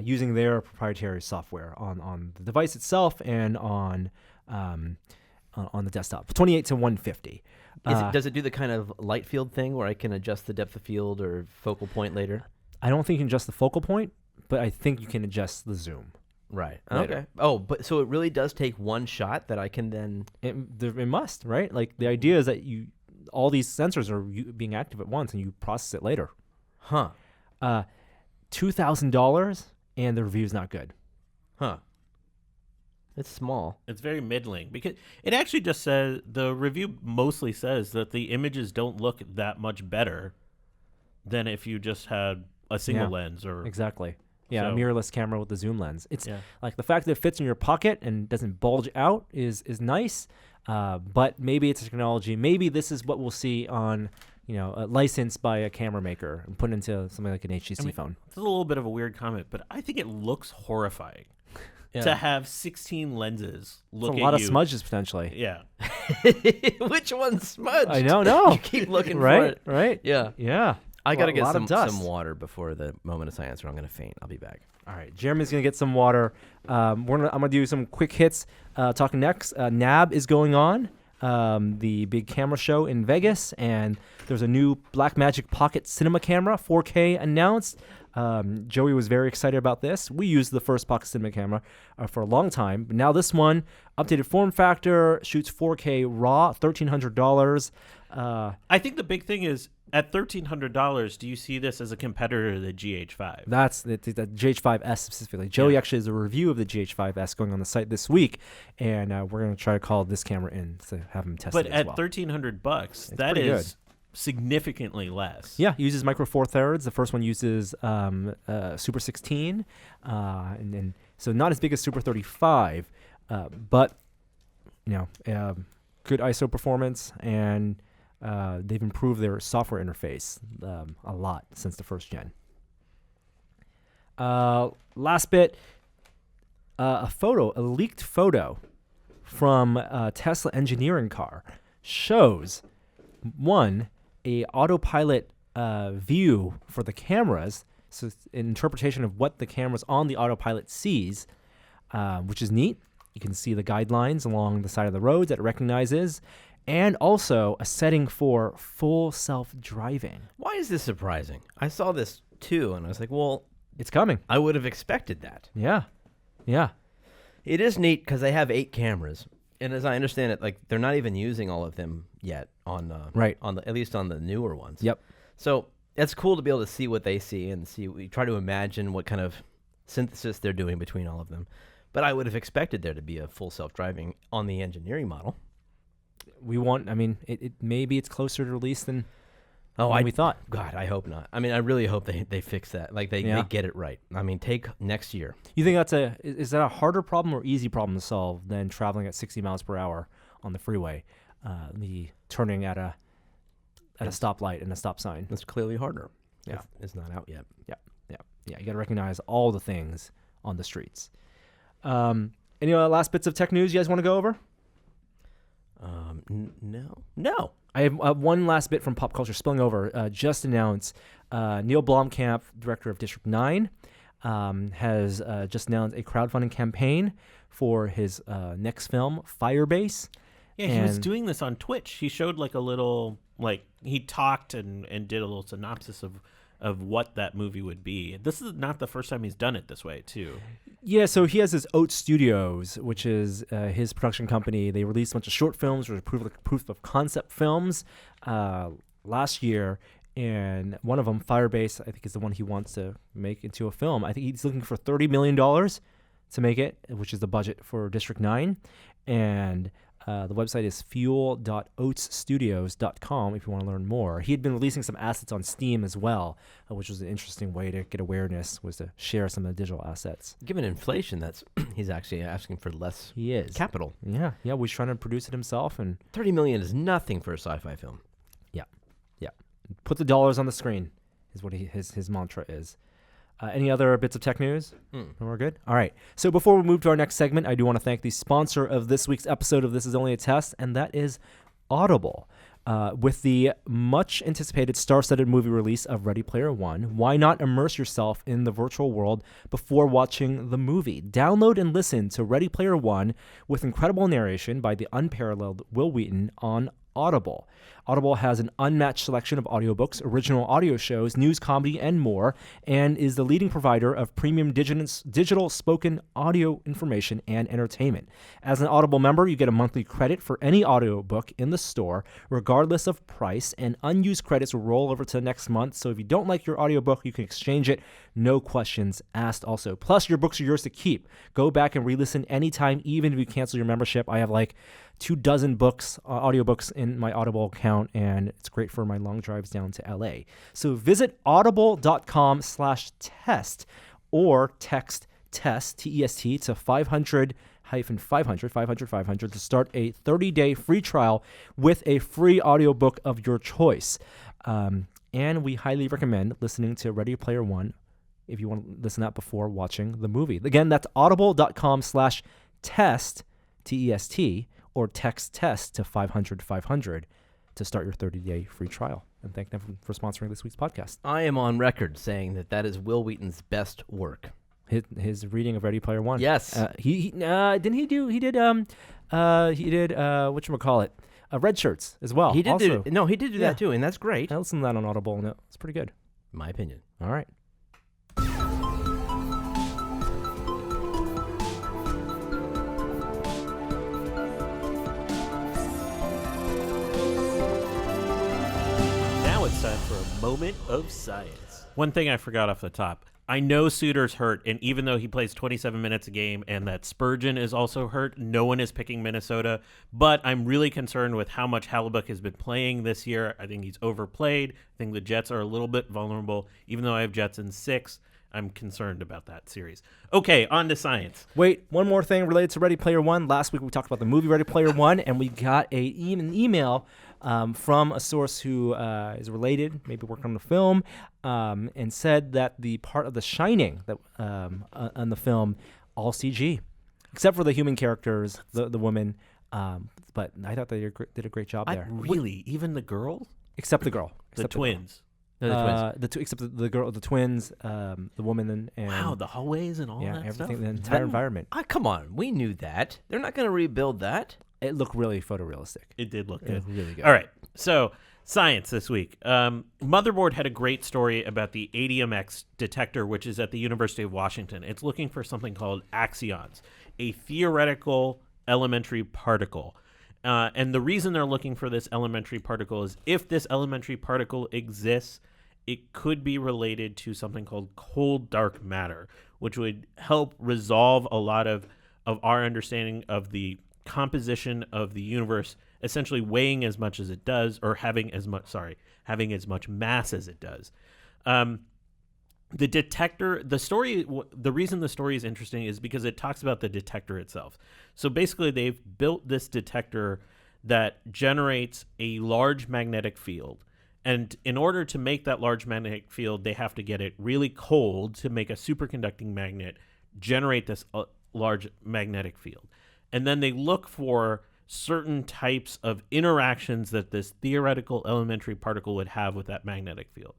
B: using their proprietary software on the device itself and on the desktop. 28 to 150.
C: Does it do the kind of light field thing where I can adjust the depth of field or focal point later?
B: I don't think you can adjust the focal point, but I think you can adjust the zoom.
C: Right.
D: later.
C: Okay. Oh, but so it really does take one shot that I can then.
B: It must, right? Like the idea is that all these sensors are being active at once, and you process it later.
C: Huh.
B: $2,000, and the review's not good.
C: Huh. It's small.
D: It's very middling because it actually just says the review mostly says that the images don't look that much better than if you just had a single lens or
B: Exactly. Yeah, a
D: So-
B: mirrorless camera with a zoom lens. It's
D: Yeah.
B: like the fact that it fits in your pocket and doesn't bulge out is nice. But maybe it's a technology. Maybe this is what we'll see on, licensed by a camera maker and put into something like an HTC phone.
D: It's a little bit of a weird comment, but I think it looks horrifying
C: Yeah.
D: to have 16 lenses look
B: It's
D: at
B: a lot of
D: you.
B: smudges potentially.
D: Yeah.
C: Which one's smudged?
B: I don't know.
C: You keep looking
B: right,
C: for it.
B: right.
C: Yeah.
B: Yeah.
C: I got to
B: A
C: get
B: lot of dust.
C: some water before the moment of silence, or I'm going to faint. I'll be back.
B: All right, Jeremy's gonna get some water. I'm gonna do some quick hits. Talking next, NAB is going on, the big camera show in Vegas, and there's a new Blackmagic Pocket Cinema camera, 4K announced. Joey was very excited about this. We used the first Pocket Cinema camera for a long time, but now this one, updated form factor, shoots 4K RAW, $1,300.
D: I think the big thing is at $1,300, do you see this as a competitor to the GH5?
B: That's the GH5S specifically. Joey actually has a review of the GH5S going on the site this week, and we're going to try to call this camera in to have him test
D: But
B: it as
D: at
B: well.
D: $1,300, that
B: pretty
D: is significantly less.
B: Yeah, uses micro four thirds. The first one uses Super 16, and so not as big as Super 35, but good ISO performance, and they've improved their software interface a lot since the first gen. Last bit, a leaked photo from a Tesla engineering car shows a autopilot view for the cameras, so it's an interpretation of what the cameras on the autopilot sees, which is neat. You can see the guidelines along the side of the roads that it recognizes, and also a setting for full self-driving.
C: Why is this surprising? I saw this too, and I was like, well,
B: It's coming.
C: I would have expected that.
B: Yeah.
C: It is neat because they have 8 cameras, and as I understand it, like they're not even using all of them yet on
B: Right.
C: on at least on the newer ones.
B: Yep.
C: So it's cool to be able to see what they see and we try to imagine what kind of synthesis they're doing between all of them. But I would have expected there to be a full self-driving on the engineering model.
B: Maybe it's closer to release than
C: Oh,
B: we thought.
C: God, I hope not. I mean, I really hope they fix that. Like they get it right. I mean, take next year.
B: You think is that a harder problem or easy problem to solve than traveling at 60 miles per hour on the freeway, the turning at a stoplight and a stop sign?
C: It's clearly harder.
B: Yeah.
C: It's not out yet.
B: Yeah. You got to recognize all the things on the streets. Any last bits of tech news you guys want to go over?
C: No.
B: I have one last bit from pop culture spilling over. Just announced Neil Blomkamp, director of District 9, has just announced a crowdfunding campaign for his next film, Firebase.
D: Yeah, he was doing this on Twitch. He showed like a little, he talked and did a little synopsis of what that movie would be. This is not the first time he's done it this way, too.
B: Yeah, so he has his Oat Studios, which is his production company. They released a bunch of short films or proof of concept films last year, and one of them, Firebase, I think is the one he wants to make into a film. I think he's looking for $30 million to make it, which is the budget for District 9, and the website is fuel.oatsstudios.com if you want to learn more. He had been releasing some assets on Steam as well, which was an interesting way to get awareness, was to share some of the digital assets.
C: Given inflation, he's actually asking for less capital.
B: Yeah, he's trying to produce it himself, and
C: $30 million is nothing for a sci-fi film.
B: yeah. Put the dollars on the screen is what his mantra is. Any other bits of tech news? We're good? All right. So before we move to our next segment, I do want to thank the sponsor of this week's episode of This Is Only a Test, and that is Audible. With the much-anticipated star-studded movie release of Ready Player One, why not immerse yourself in the virtual world before watching the movie? Download and listen to Ready Player One with incredible narration by the unparalleled Will Wheaton on Audible. Audible has an unmatched selection of audiobooks, original audio shows, news, comedy, and more, and is the leading provider of premium digital spoken audio information and entertainment. As an Audible member, you get a monthly credit for any audiobook in the store, regardless of price, and unused credits will roll over to next month. So if you don't like your audiobook, you can exchange it. No questions asked also. Plus, your books are yours to keep. Go back and re-listen anytime, even if you cancel your membership. I have like 24 books, audiobooks in my Audible account, and it's great for my long drives down to LA. So visit audible.com/test or text test, T-E-S-T, to 500 to start a 30-day free trial with a free audiobook of your choice. And we highly recommend listening to Ready Player One if you want to listen to that before watching the movie. Again, that's audible.com/test, T-E-S-T, or text test to 500 to start your 30-day free trial. And thank them for sponsoring this week's podcast.
C: I am on record saying that is Will Wheaton's best work.
B: His reading of Ready Player One.
C: Yes.
B: He did whatchamacallit, Red Shirts as well.
C: He did
B: also.
C: he did do that too, and that's great.
B: I listened to that on Audible, and it's pretty good.
C: In my opinion.
B: All right.
D: It's time for a moment of science. One thing I forgot off the top. I know Suter's hurt, and even though he plays 27 minutes a game and that Spurgeon is also hurt, no one is picking Minnesota. But I'm really concerned with how much Hellebuyck has been playing this year. I think he's overplayed. I think the Jets are a little bit vulnerable. Even though I have Jets in 6, I'm concerned about that series. Okay, on to science.
B: Wait, one more thing related to Ready Player One. Last week we talked about the movie Ready Player One, and we got an email from a source who is related, maybe working on the film, and said that the part of The Shining that on the film, all CG, except for the human characters, the woman. But I thought they did a great job there.
D: Really? Even the girl?
B: Except the girl.
D: The twins.
C: No, the twins.
B: Except the girl, the twins, the woman, and
D: wow, the hallways and all that
B: everything,
D: stuff.
B: the entire environment.
C: Come on, we knew that. They're not going to rebuild that.
B: It looked really photorealistic.
D: It did look
B: It
D: good.
B: was really good.
D: All right, so science this week. Motherboard had a great story about the ADMX detector, which is at the University of Washington. It's looking for something called axions, a theoretical elementary particle. And the reason they're looking for this elementary particle is if this elementary particle exists, it could be related to something called cold dark matter, which would help resolve a lot of our understanding of the composition of the universe, essentially weighing as much as it does, or having as much mass as it does. The detector, the reason the story is interesting is because it talks about the detector itself. So basically they've built this detector that generates a large magnetic field. And in order to make that large magnetic field, they have to get it really cold to make a superconducting magnet generate this large magnetic field. And then they look for certain types of interactions that this theoretical elementary particle would have with that magnetic field.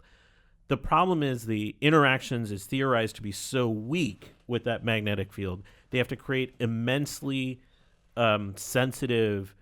D: The problem is the interactions is theorized to be so weak with that magnetic field, they have to create immensely sensitive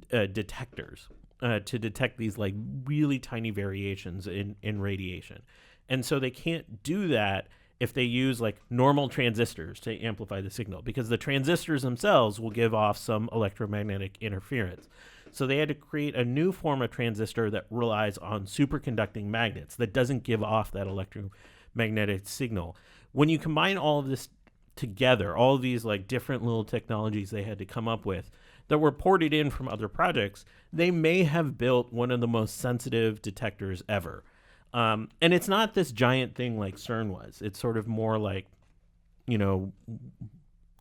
D: detectors to detect these like really tiny variations in radiation. And so they can't do that if they use like normal transistors to amplify the signal, because the transistors themselves will give off some electromagnetic interference. So they had to create a new form of transistor that relies on superconducting magnets that doesn't give off that electromagnetic signal. When you combine all of this together, all of these like different little technologies they had to come up with that were ported in from other projects, they may have built one of the most sensitive detectors ever. And it's not this giant thing like CERN was. It's sort of more like,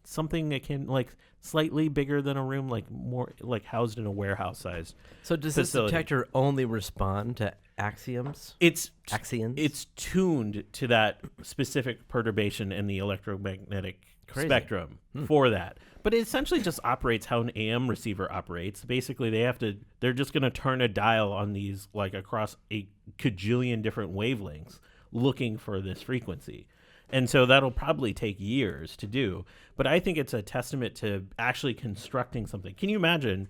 D: something that can like slightly bigger than a room, like more like housed in a warehouse sized.
C: So does
D: facility.
C: This detector only respond to axioms?
D: Axions? It's tuned to that specific perturbation in the electromagnetic spectrum for that. But it essentially just operates how an AM receiver operates. Basically, they're just going to turn a dial on these like across a cajillion different wavelengths looking for this frequency. And so that'll probably take years to do. But I think it's a testament to actually constructing something. Can you imagine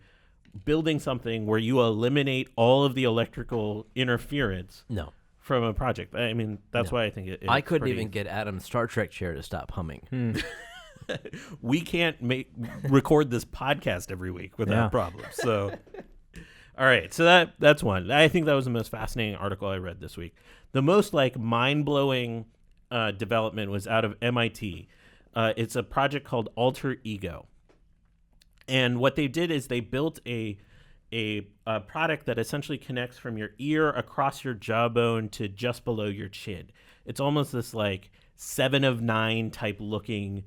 D: building something where you eliminate all of the electrical interference
C: No.
D: from a project. I mean, that's why I think it.
C: I couldn't even get Adam's Star Trek chair to stop humming.
D: We can't record this podcast every week without problems. So, all right. So that's one. I think that was the most fascinating article I read this week. The most like mind-blowing development was out of MIT. It's a project called Alter Ego. And what they did is they built a product that essentially connects from your ear across your jawbone to just below your chin. It's almost this like 7 of 9 type looking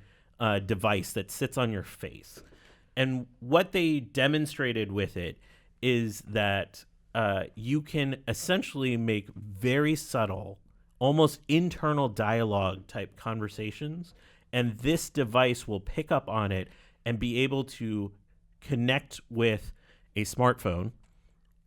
D: device that sits on your face. And what they demonstrated with it is that you can essentially make very subtle, almost internal dialogue type conversations. And this device will pick up on it and be able to connect with a smartphone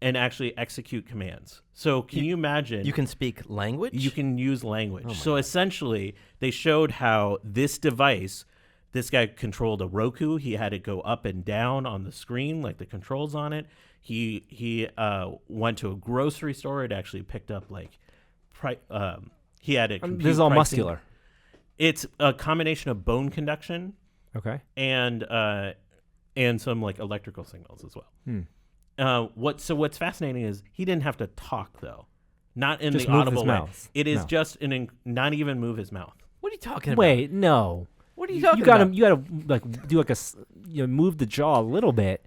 D: and actually execute commands. So can you imagine?
C: You can speak language?
D: You can use language. So essentially, they showed how this device, this guy controlled a Roku. He had it go up and down on the screen, like the controls on it. He went to a grocery store. It actually picked up like, he had it.
B: This is all muscular.
D: It's a combination of bone conduction.
B: Okay.
D: And some like electrical signals as well. What's fascinating is he didn't have to talk though, not in
B: just
D: the
B: move
D: audible
B: his
D: way.
B: mouth.
D: It is
B: No.
D: just not even move his mouth.
C: What are you talking about?
B: Wait, no.
C: What are you talking
B: You gotta,
C: about?
B: you gotta like do like move the jaw a little bit.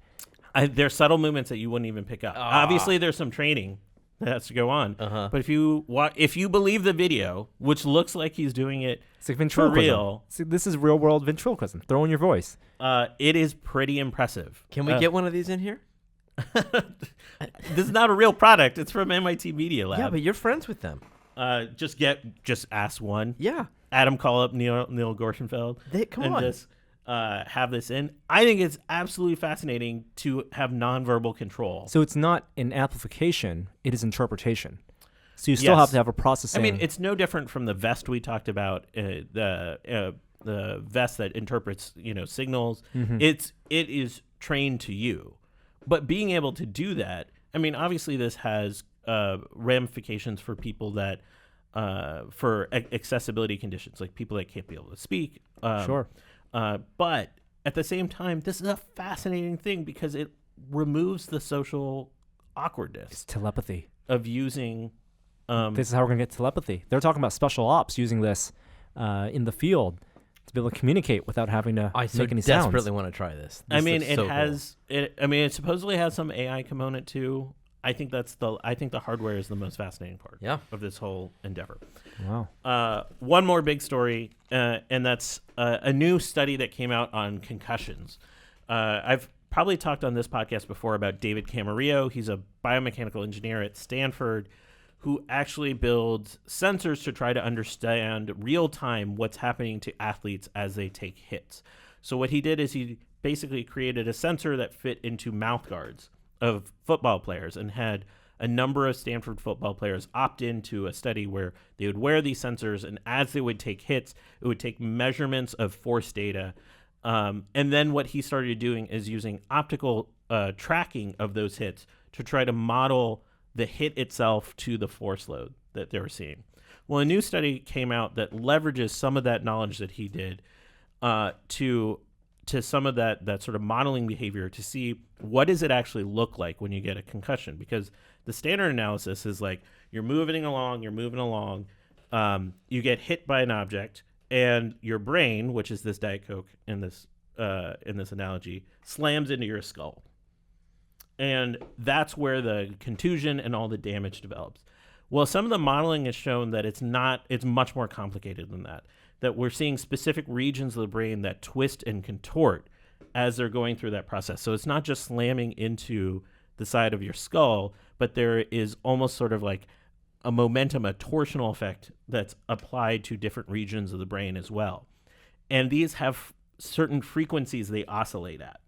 D: There's subtle movements that you wouldn't even pick up. Obviously, there's some training that has to go on. But if you believe the video, which looks like he's doing it
B: It's like
D: for
B: ventriloquism.
D: real,
B: See, this is real world ventriloquism. Throw in your voice.
D: it is pretty impressive.
C: Can we get one of these in here?
D: This is not a real product. It's from MIT Media Lab.
C: Yeah, but you're friends with them.
D: Just ask one.
C: Yeah.
D: Adam, call up Neil Gershenfeld.
C: Come
D: and
C: on.
D: just have this in. I think it's absolutely fascinating to have nonverbal control.
B: So it's not an amplification; it is interpretation. So you still have to have a processing.
D: I mean, it's no different from the vest we talked about. The vest that interprets, signals. It is trained to you, but being able to do that. I mean, obviously, this has ramifications for people that for accessibility conditions, like people that can't be able to speak.
B: Sure.
D: But at the same time, this is a fascinating thing because it removes the social awkwardness
B: It's telepathy.
D: of using.
B: This is how we're gonna get telepathy. They're talking about special ops using this in the field to be able to communicate without having to
C: I so
B: make any sounds.
C: desperately want to try this.
D: I mean,
C: looks
D: it
C: so
D: has. It supposedly has some AI component too. I think the hardware is the most fascinating part.
C: Yeah.
D: Of this whole endeavor.
B: Wow.
D: One more big story, and that's a new study that came out on concussions. I've probably talked on this podcast before about David Camarillo. He's a biomechanical engineer at Stanford who actually builds sensors to try to understand real time what's happening to athletes as they take hits. So what he did is he basically created a sensor that fit into mouth guards of football players and had a number of Stanford football players opt into a study where they would wear these sensors, and as they would take hits, it would take measurements of force data. And then what he started doing is using optical tracking of those hits to try to model the hit itself to the force load that they were seeing. Well, a new study came out that leverages some of that knowledge that he did to some of that sort of modeling behavior to see what does it actually look like when you get a concussion. Because the standard analysis is like you're moving along, you get hit by an object, and your brain, which is this Diet Coke in this analogy, slams into your skull. And that's where the contusion and all the damage develops. Well, some of the modeling has shown that it's much more complicated than that. That we're seeing specific regions of the brain that twist and contort as they're going through that process. So it's not just slamming into the side of your skull, but there is almost sort of like a momentum, a torsional effect that's applied to different regions of the brain as well. And these have certain frequencies they oscillate at.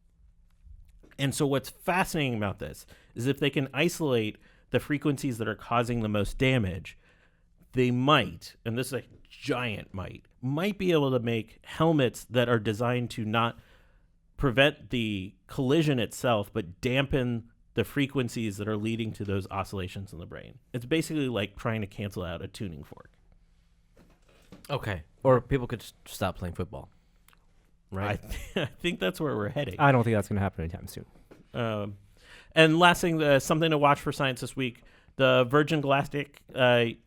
D: And so what's fascinating about this is if they can isolate the frequencies that are causing the most damage, they might, and this is a giant might be able to make helmets that are designed to not prevent the collision itself, but dampen the frequencies that are leading to those oscillations in the brain. It's basically like trying to cancel out a tuning fork.
C: Okay. Or people could stop playing football. Right.
D: I think that's where we're heading.
B: I don't think that's going to happen anytime soon.
D: And last thing, something to watch for science this week. The Virgin Galactic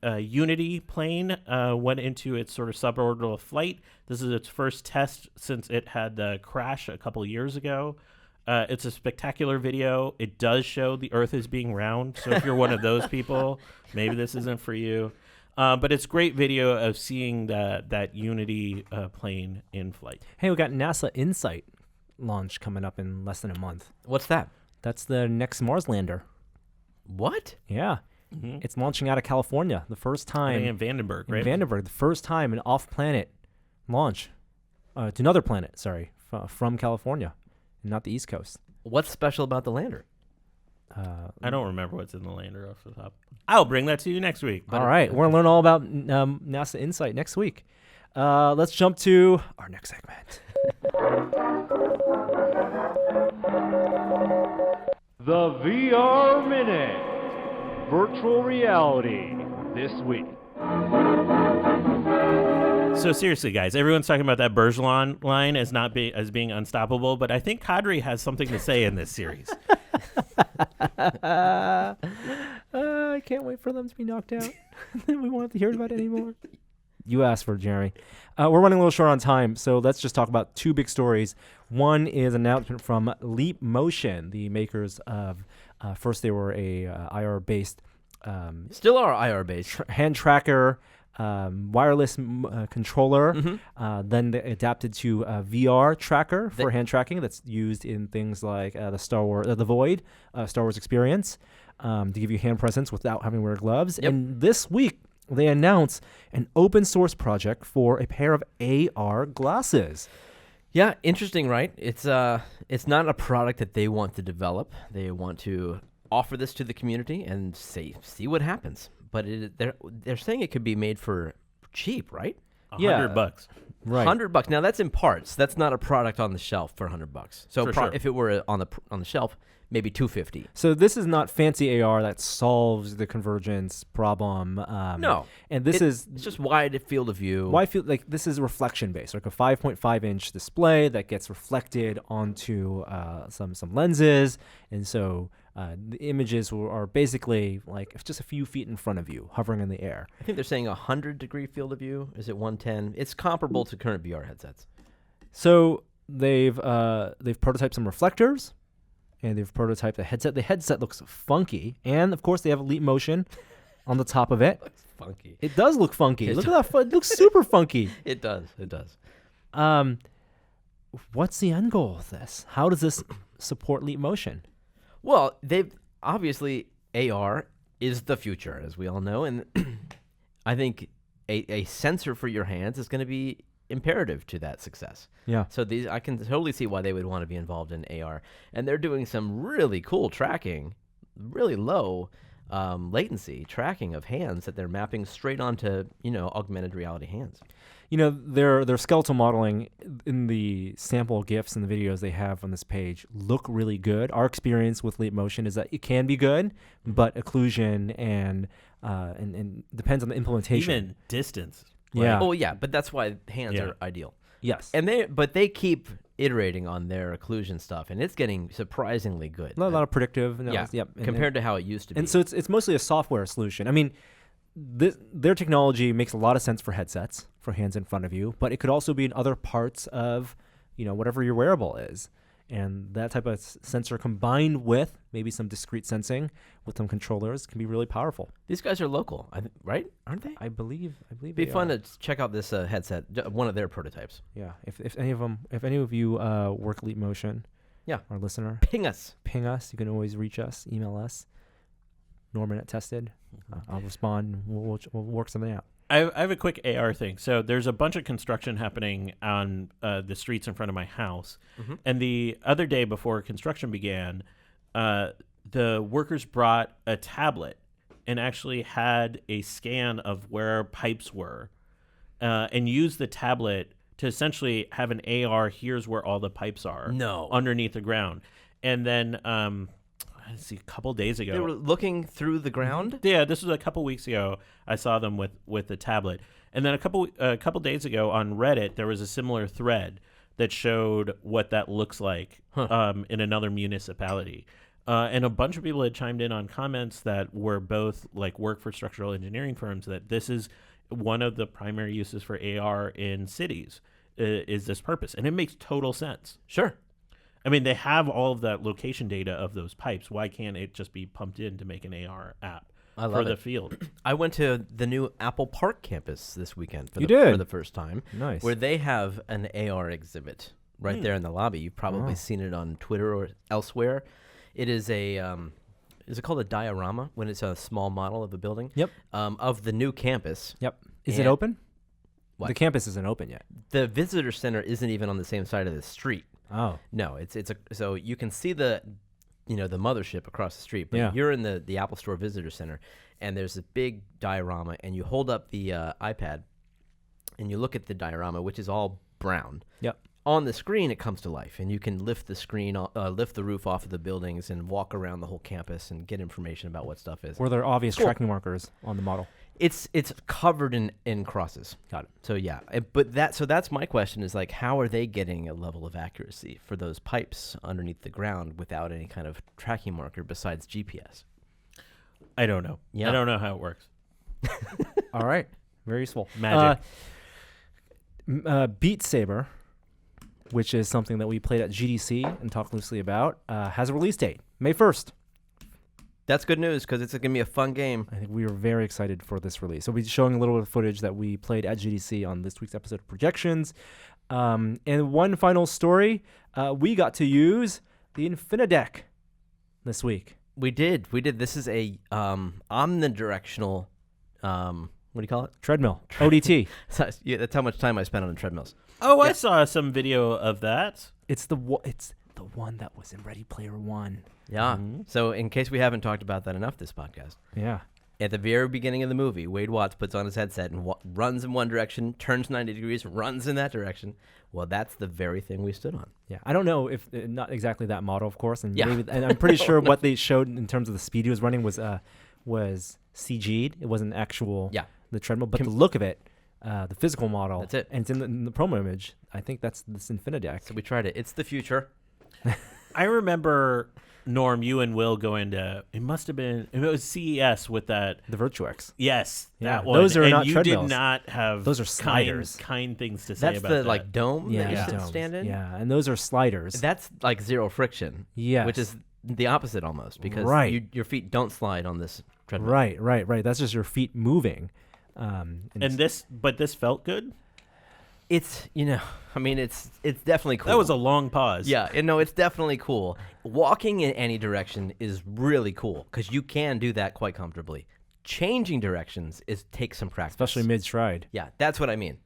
D: Unity plane went into its sort of suborbital flight. This is its first test since it had the crash a couple of years ago. It's a spectacular video. It does show the Earth is being round. So if you're one of those people, maybe this isn't for you. But it's great video of seeing that Unity plane in flight.
B: Hey, we got NASA InSight launch coming up in less than a month.
C: What's that?
B: That's the next Mars lander.
C: What?
B: Yeah. Mm-hmm. It's launching out of California. The first time.
D: In Vandenberg, right?
B: In Vandenberg. The first time an off-planet launch to another planet, from California, not the East Coast.
C: What's special about the lander?
D: I don't remember what's in the lander off the top. I'll bring that to you next week.
B: All right. We're going to learn all about NASA InSight next week. Let's jump to our next segment.
E: The VR Minute. Virtual reality this week.
D: So seriously, guys, everyone's talking about that Bergeron line as being unstoppable, but I think Kadri has something to say in this series.
B: I can't wait for them to be knocked out. We won't have to hear about it anymore. You asked for it, Jeremy. We're running a little short on time, so let's just talk about two big stories. One is an announcement from Leap Motion, the makers of, first they were a IR-based...
C: Still are IR-based.
B: Hand tracker, wireless controller. Mm-hmm. Then they adapted to a VR tracker for hand tracking that's used in things like the Void, Star Wars experience, to give you hand presence without having to wear gloves.
C: Yep.
B: And this week, they announced an open source project for a pair of AR glasses.
C: Yeah, interesting, right? It's not a product that they want to develop. They want to offer this to the community and see what happens. But they're saying it could be made for cheap, right?
D: $100.
B: Right.
C: $100. Now that's in parts. That's not a product on the shelf for $100. So
D: sure.
C: if it were on the shelf, maybe $250.
B: So this is not fancy AR that solves the convergence problem.
C: No,
B: and it's
C: just wide field of view.
B: Why feel like this is reflection based, like a 5.5 inch display that gets reflected onto some lenses, and so the images are basically like just a few feet in front of you, hovering in the air.
C: I think they're saying 100-degree field of view. Is it 110? It's comparable to current VR headsets.
B: So they've prototyped some reflectors. And they've prototyped the headset. The headset looks funky. And, of course, they have Leap Motion on the top of it.
C: Looks funky.
B: It does look funky. Look at that. It looks super funky.
C: It does. It does.
B: What's the end goal of this? How does this support Leap Motion?
C: Well, obviously, AR is the future, as we all know. And I think a sensor for your hands is going to be imperative to that success.
B: Yeah.
C: So I can totally see why they would want to be involved in AR, and they're doing some really cool tracking, really low latency tracking of hands that they're mapping straight onto augmented reality hands.
B: Their skeletal modeling in the sample GIFs and the videos they have on this page look really good. Our experience with Leap Motion is that it can be good, but occlusion and depends on the implementation.
D: Even distance.
B: Yeah.
C: Oh yeah, but that's why hands are ideal.
B: Yes.
C: And they keep iterating on their occlusion stuff, and it's getting surprisingly good.
B: A lot of predictive.
C: Compared to how it used to be.
B: And so it's mostly a software solution. I mean, their technology makes a lot of sense for headsets, for hands in front of you, but it could also be in other parts of, whatever your wearable is. And that type of sensor combined with maybe some discrete sensing with some controllers can be really powerful.
C: These guys are local, right? Aren't they?
B: I believe.
C: It'd be fun to check out this headset, one of their prototypes.
B: Yeah. If any of you work Leap Motion, our listener,
C: ping us.
B: You can always reach us, email us. Norman at Tested. I'll respond. We'll work something out.
D: I have a quick AR thing. So there's a bunch of construction happening on the streets in front of my house. Mm-hmm. And the other day before construction began, the workers brought a tablet and actually had a scan of where pipes were and used the tablet to essentially have an AR. Here's where all the pipes are.
C: No.
D: Underneath the ground, and then let's see, a couple days ago
C: They were looking through the ground.
D: Yeah, this was a couple weeks ago. I saw them with the tablet, and then a couple days ago on Reddit there was a similar thread that showed what that looks like in another municipality, and a bunch of people had chimed in on comments that were both like work for structural engineering firms that this is one of the primary uses for AR in cities is this purpose, and it makes total sense.
C: Sure.
D: I mean, they have all of that location data of those pipes. Why can't it just be pumped in to make an AR app for the field?
C: I went to the new Apple Park campus this weekend for the first time.
B: Nice.
C: Where they have an AR exhibit right there in the lobby. You've probably seen it on Twitter or elsewhere. It is is it called a diorama when it's a small model of a building?
B: Yep.
C: Of the new campus.
B: Yep. Is it open?
C: What?
B: The campus isn't open yet.
C: The visitor center isn't even on the same side of the street.
B: Oh.
C: No, so you can see the mothership across the street, but you're in the Apple Store Visitor Center, and there's a big diorama, and you hold up the iPad, and you look at the diorama, which is all brown.
B: Yep.
C: On the screen, it comes to life, and you can lift the roof off of the buildings and walk around the whole campus and get information about what stuff is.
B: Were there obvious tracking markers on the model?
C: It's covered in crosses.
B: Got it.
C: So yeah, so that's my question is like, how are they getting a level of accuracy for those pipes underneath the ground without any kind of tracking marker besides GPS?
D: I don't know.
C: Yeah.
D: I don't know how it works.
B: All right. Very useful.
D: Magic.
B: Beat Saber, which is something that we played at GDC and talked loosely about, has a release date, May 1st.
C: That's good news because it's going to be a fun game.
B: I think we are very excited for this release. So we'll be showing a little bit of footage that we played at GDC on this week's episode of Projections. And one final story, we got to use the Infinideck this week.
C: We did. This is a omnidirectional, what do you call it?
B: Treadmill. ODT.
C: Yeah, that's how much time I spent on the treadmills.
D: Oh, I saw some video of that.
B: It's the one that was in Ready Player One.
C: Yeah. Mm-hmm. So in case we haven't talked about that enough this podcast.
B: Yeah.
C: At the very beginning of the movie, Wade Watts puts on his headset and runs in one direction, turns 90 degrees, runs in that direction. Well, that's the very thing we stood on.
B: Yeah. I don't know if not exactly that model, of course, and
C: yeah.
B: and I'm pretty sure what they showed in terms of the speed he was running was CG'd. It wasn't actual.
C: Yeah.
B: The treadmill, but the look of it, the physical model.
C: That's it.
B: And it's in the promo image. I think that's this Infinideck.
C: So we tried it. It's the future.
D: I remember, Norm, you and Will going to, it was CES with that.
B: The Virtuex.
D: Yes.
B: Yeah,
D: that one.
B: those are
D: and
B: not
D: you
B: treadmills.
D: did not have
B: those are sliders.
D: Kind things to say
C: That's
D: about
C: the
D: that.
C: like dome that you
B: domes.
C: stand in?
B: Yeah, and those are sliders.
C: That's like zero friction.
B: Yes.
C: Which is the opposite almost because your feet don't slide on this treadmill.
B: Right. That's just your feet moving.
D: But this felt good?
C: It's, it's definitely cool.
D: That was a long pause.
C: Yeah, it's definitely cool. Walking in any direction is really cool because you can do that quite comfortably. Changing directions takes some practice.
B: Especially mid-stride.
C: Yeah, that's what I mean.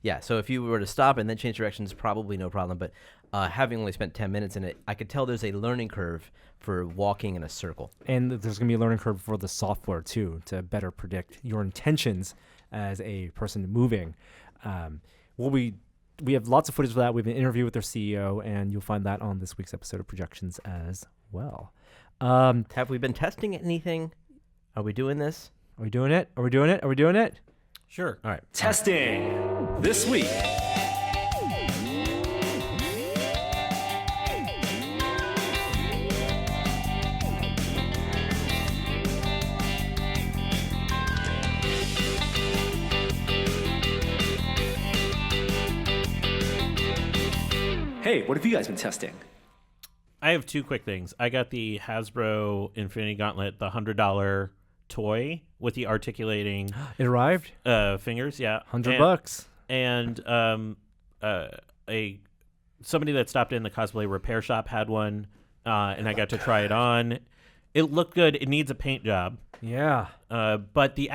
C: Yeah, so if you were to stop and then change directions, probably no problem. But having only spent 10 minutes in it, I could tell there's a learning curve for walking in a circle. And
B: there's going to be a learning curve for the software, too, to better predict your intentions as a person moving. We have lots of footage of that. We have an interview with their CEO, and you'll find that on this week's episode of Projections as well.
C: Have we been testing anything? Are we doing this?
B: Are we doing it?
D: Sure.
C: All right.
A: Testing this week. Hey, what have you guys been testing?
D: I have two quick things. I got the Hasbro Infinity Gauntlet, the $100 toy with the articulating
B: It arrived?
D: fingers, yeah.
B: $100.
D: And somebody that stopped in the cosplay repair shop had one, and I got to try it on. It looked good. It needs a paint job.
B: Yeah.
D: But the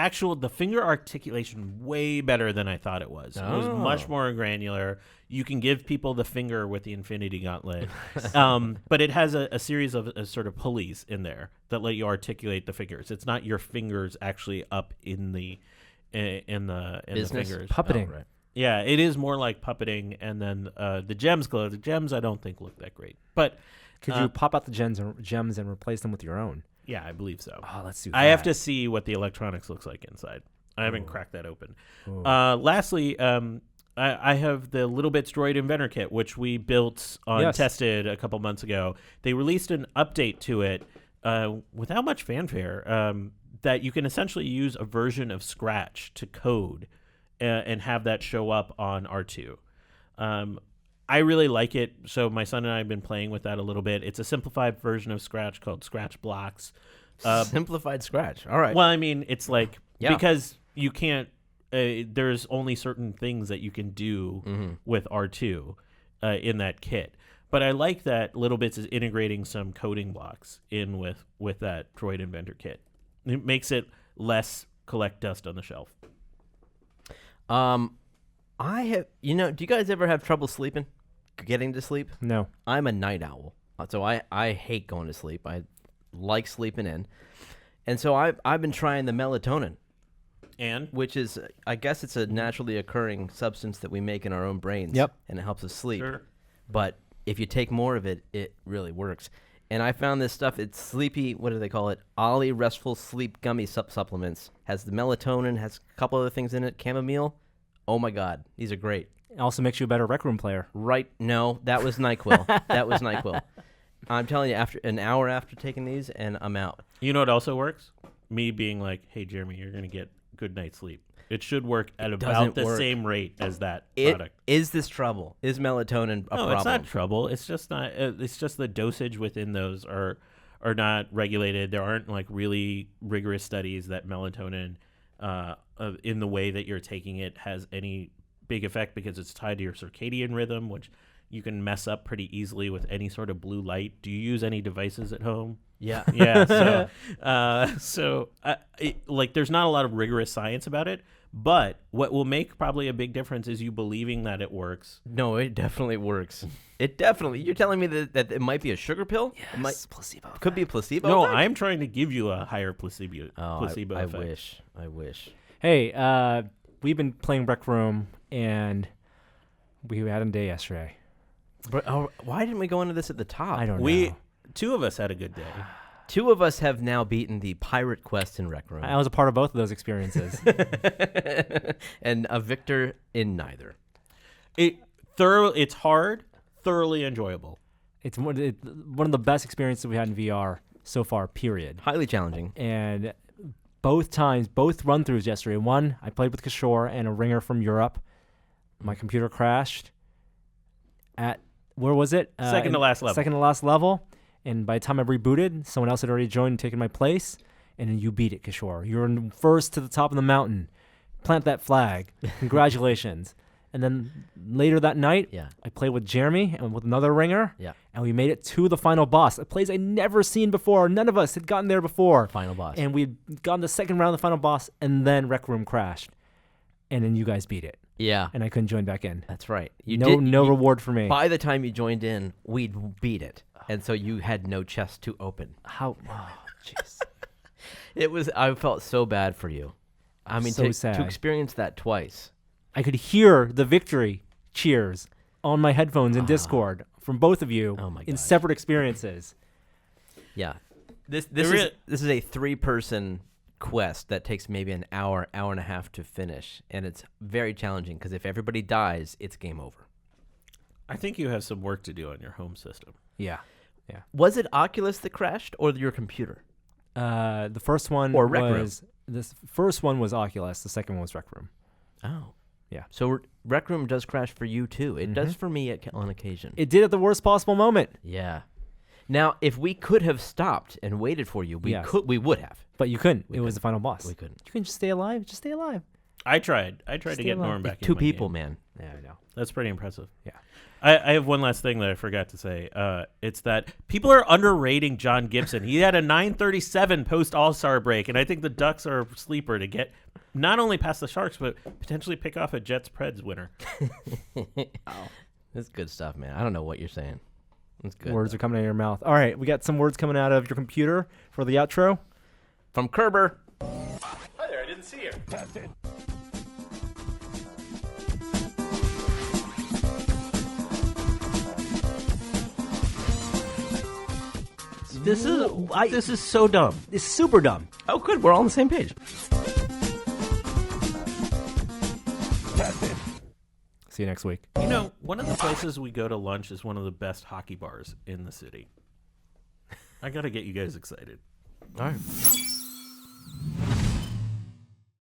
D: finger articulation way better than I thought it was. It was much more granular. You can give people the finger with the Infinity Gauntlet. But it has a series of sort of pulleys in there that let you articulate the fingers. It's not your fingers actually up in the
C: Business?
D: fingers.
B: Puppeting.
C: Oh, right.
D: Yeah, it is more like puppeting, and then the gems glow. The gems I don't think look that great, but
B: Could you pop out the gems and replace them with your own?
D: yeah, I believe so.
B: Oh, let's do that.
D: I have to see what the electronics looks like inside. I haven't cracked that open. Lastly, I have the Little Bits Droid Inventor Kit, which we built on tested a couple months ago. They released an update to it without much fanfare that you can essentially use a version of Scratch to code and have that show up on R2. I really like it, so my son and I have been playing with that a little bit. It's a simplified version of Scratch called Scratch Blocks.
C: Simplified Scratch. All right.
D: Well, I mean, it's like because you can't. There's only certain things that you can do with R2 in that kit. But I like that Little Bits is integrating some coding blocks in with that Droid Inventor Kit. It makes it less collect dust on the shelf.
C: I have, do you guys ever have trouble sleeping? Getting to sleep?
B: No.
C: I'm a night owl. So I hate going to sleep. I like sleeping in. And so I've been trying the melatonin.
D: And?
C: Which is, I guess it's a naturally occurring substance that we make in our own brains.
B: Yep.
C: And it helps us sleep.
D: Sure.
C: But if you take more of it, it really works. And I found this stuff, it's sleepy, what do they call it? Ollie Restful Sleep Gummy Supplements. Has the melatonin, has a couple other things in it, chamomile. Oh my God, these are great.
B: It also makes you a better Rec Room player.
C: Right, no, that was NyQuil. That was NyQuil. I'm telling you, after an hour after taking these, and I'm out.
D: You know what also works? Me being like, hey, Jeremy, you're going to get good night's sleep. It should work at about the same rate as that product.
C: Is this trouble? Is melatonin a problem?
D: No, it's not trouble. It's just not. It's just the dosage within those are not regulated. There aren't like really rigorous studies that melatonin, in the way that you're taking it, has any big effect because it's tied to your circadian rhythm, which you can mess up pretty easily with any sort of blue light. Do you use any devices at home?
C: Yeah.
D: Yeah. Like, there's not a lot of rigorous science about it. But what will make probably a big difference is you believing that it works.
C: No, it definitely works. It definitely. You're telling me that it might be a sugar pill?
B: Yes, placebo.
C: Could be a placebo.
D: No,
C: effect?
D: I'm trying to give you a higher placebo
C: I
D: effect.
C: I wish.
B: Hey, we've been playing Rec Room, and we had a day yesterday.
C: But why didn't we go into this at the top?
B: I don't know.
D: Two of us had a good day.
C: Two of us have now beaten the pirate quest in Rec Room.
B: I was a part of both of those experiences.
C: And a victor in neither.
D: It's hard, thoroughly enjoyable.
B: It's one of the best experiences we had in VR so far, period.
C: Highly challenging.
B: And both run-throughs yesterday. One, I played with Kishore and a ringer from Europe. My computer crashed at, where was it?
D: Second to last level.
B: Second to last level. And by the time I rebooted, someone else had already joined and taken my place. And then you beat it, Kishore. You're first to the top of the mountain. Plant that flag. Congratulations. And then later that night, I played with Jeremy and with another ringer.
C: Yeah.
B: And we made it to the final boss. A place I'd never seen before. None of us had gotten there before.
C: Final boss.
B: And we'd gotten the second round of the final boss, and then Rec Room crashed. And then you guys beat it.
C: Yeah.
B: And I couldn't join back in.
C: That's right.
B: No reward for me.
C: By the time you joined in, we'd beat it. And so you had no chest to open.
B: How? Oh, jeez.
C: I felt so bad for you. I mean,
B: so sad.
C: To experience that twice.
B: I could hear the victory cheers on my headphones in Discord from both of you in separate experiences.
C: Yeah. This is a 3-person quest that takes maybe an hour and a half to finish. And it's very challenging because if everybody dies, it's game over.
D: I think you have some work to do on your home system.
B: Yeah.
C: Was it Oculus that crashed or your computer?
B: The first one
C: or Rec Room?
B: This first one was Oculus. The second one was Rec Room.
C: Oh.
B: Yeah.
C: So Rec Room does crash for you too. It does for me on occasion.
B: It did at the worst possible moment.
C: Yeah. Now, if we could have stopped and waited for you, we would have.
B: But you couldn't. It was the final boss.
C: We couldn't.
B: You can just stay alive. Just stay alive.
D: I tried to get Norm back in.
C: 2 people,
D: game.
C: man.
B: Yeah, I know.
D: That's pretty impressive.
B: Yeah.
D: I have one last thing that I forgot to say. It's that people are underrating John Gibson. He had a 937 post All-Star break, and I think the Ducks are a sleeper to get not only past the Sharks, but potentially pick off a Jets-Preds winner.
C: That's good stuff, man. I don't know what you're saying. That's good.
B: Words are coming out of your mouth. All right, we got some words coming out of your computer for the outro.
C: From Kerber.
A: Hi there, I didn't see you.
D: This is so dumb.
B: It's super dumb.
C: Oh, good. We're all on the same page.
B: See you next week.
D: You know, one of the places we go to lunch is one of the best hockey bars in the city. I got to get you guys excited.
C: All right.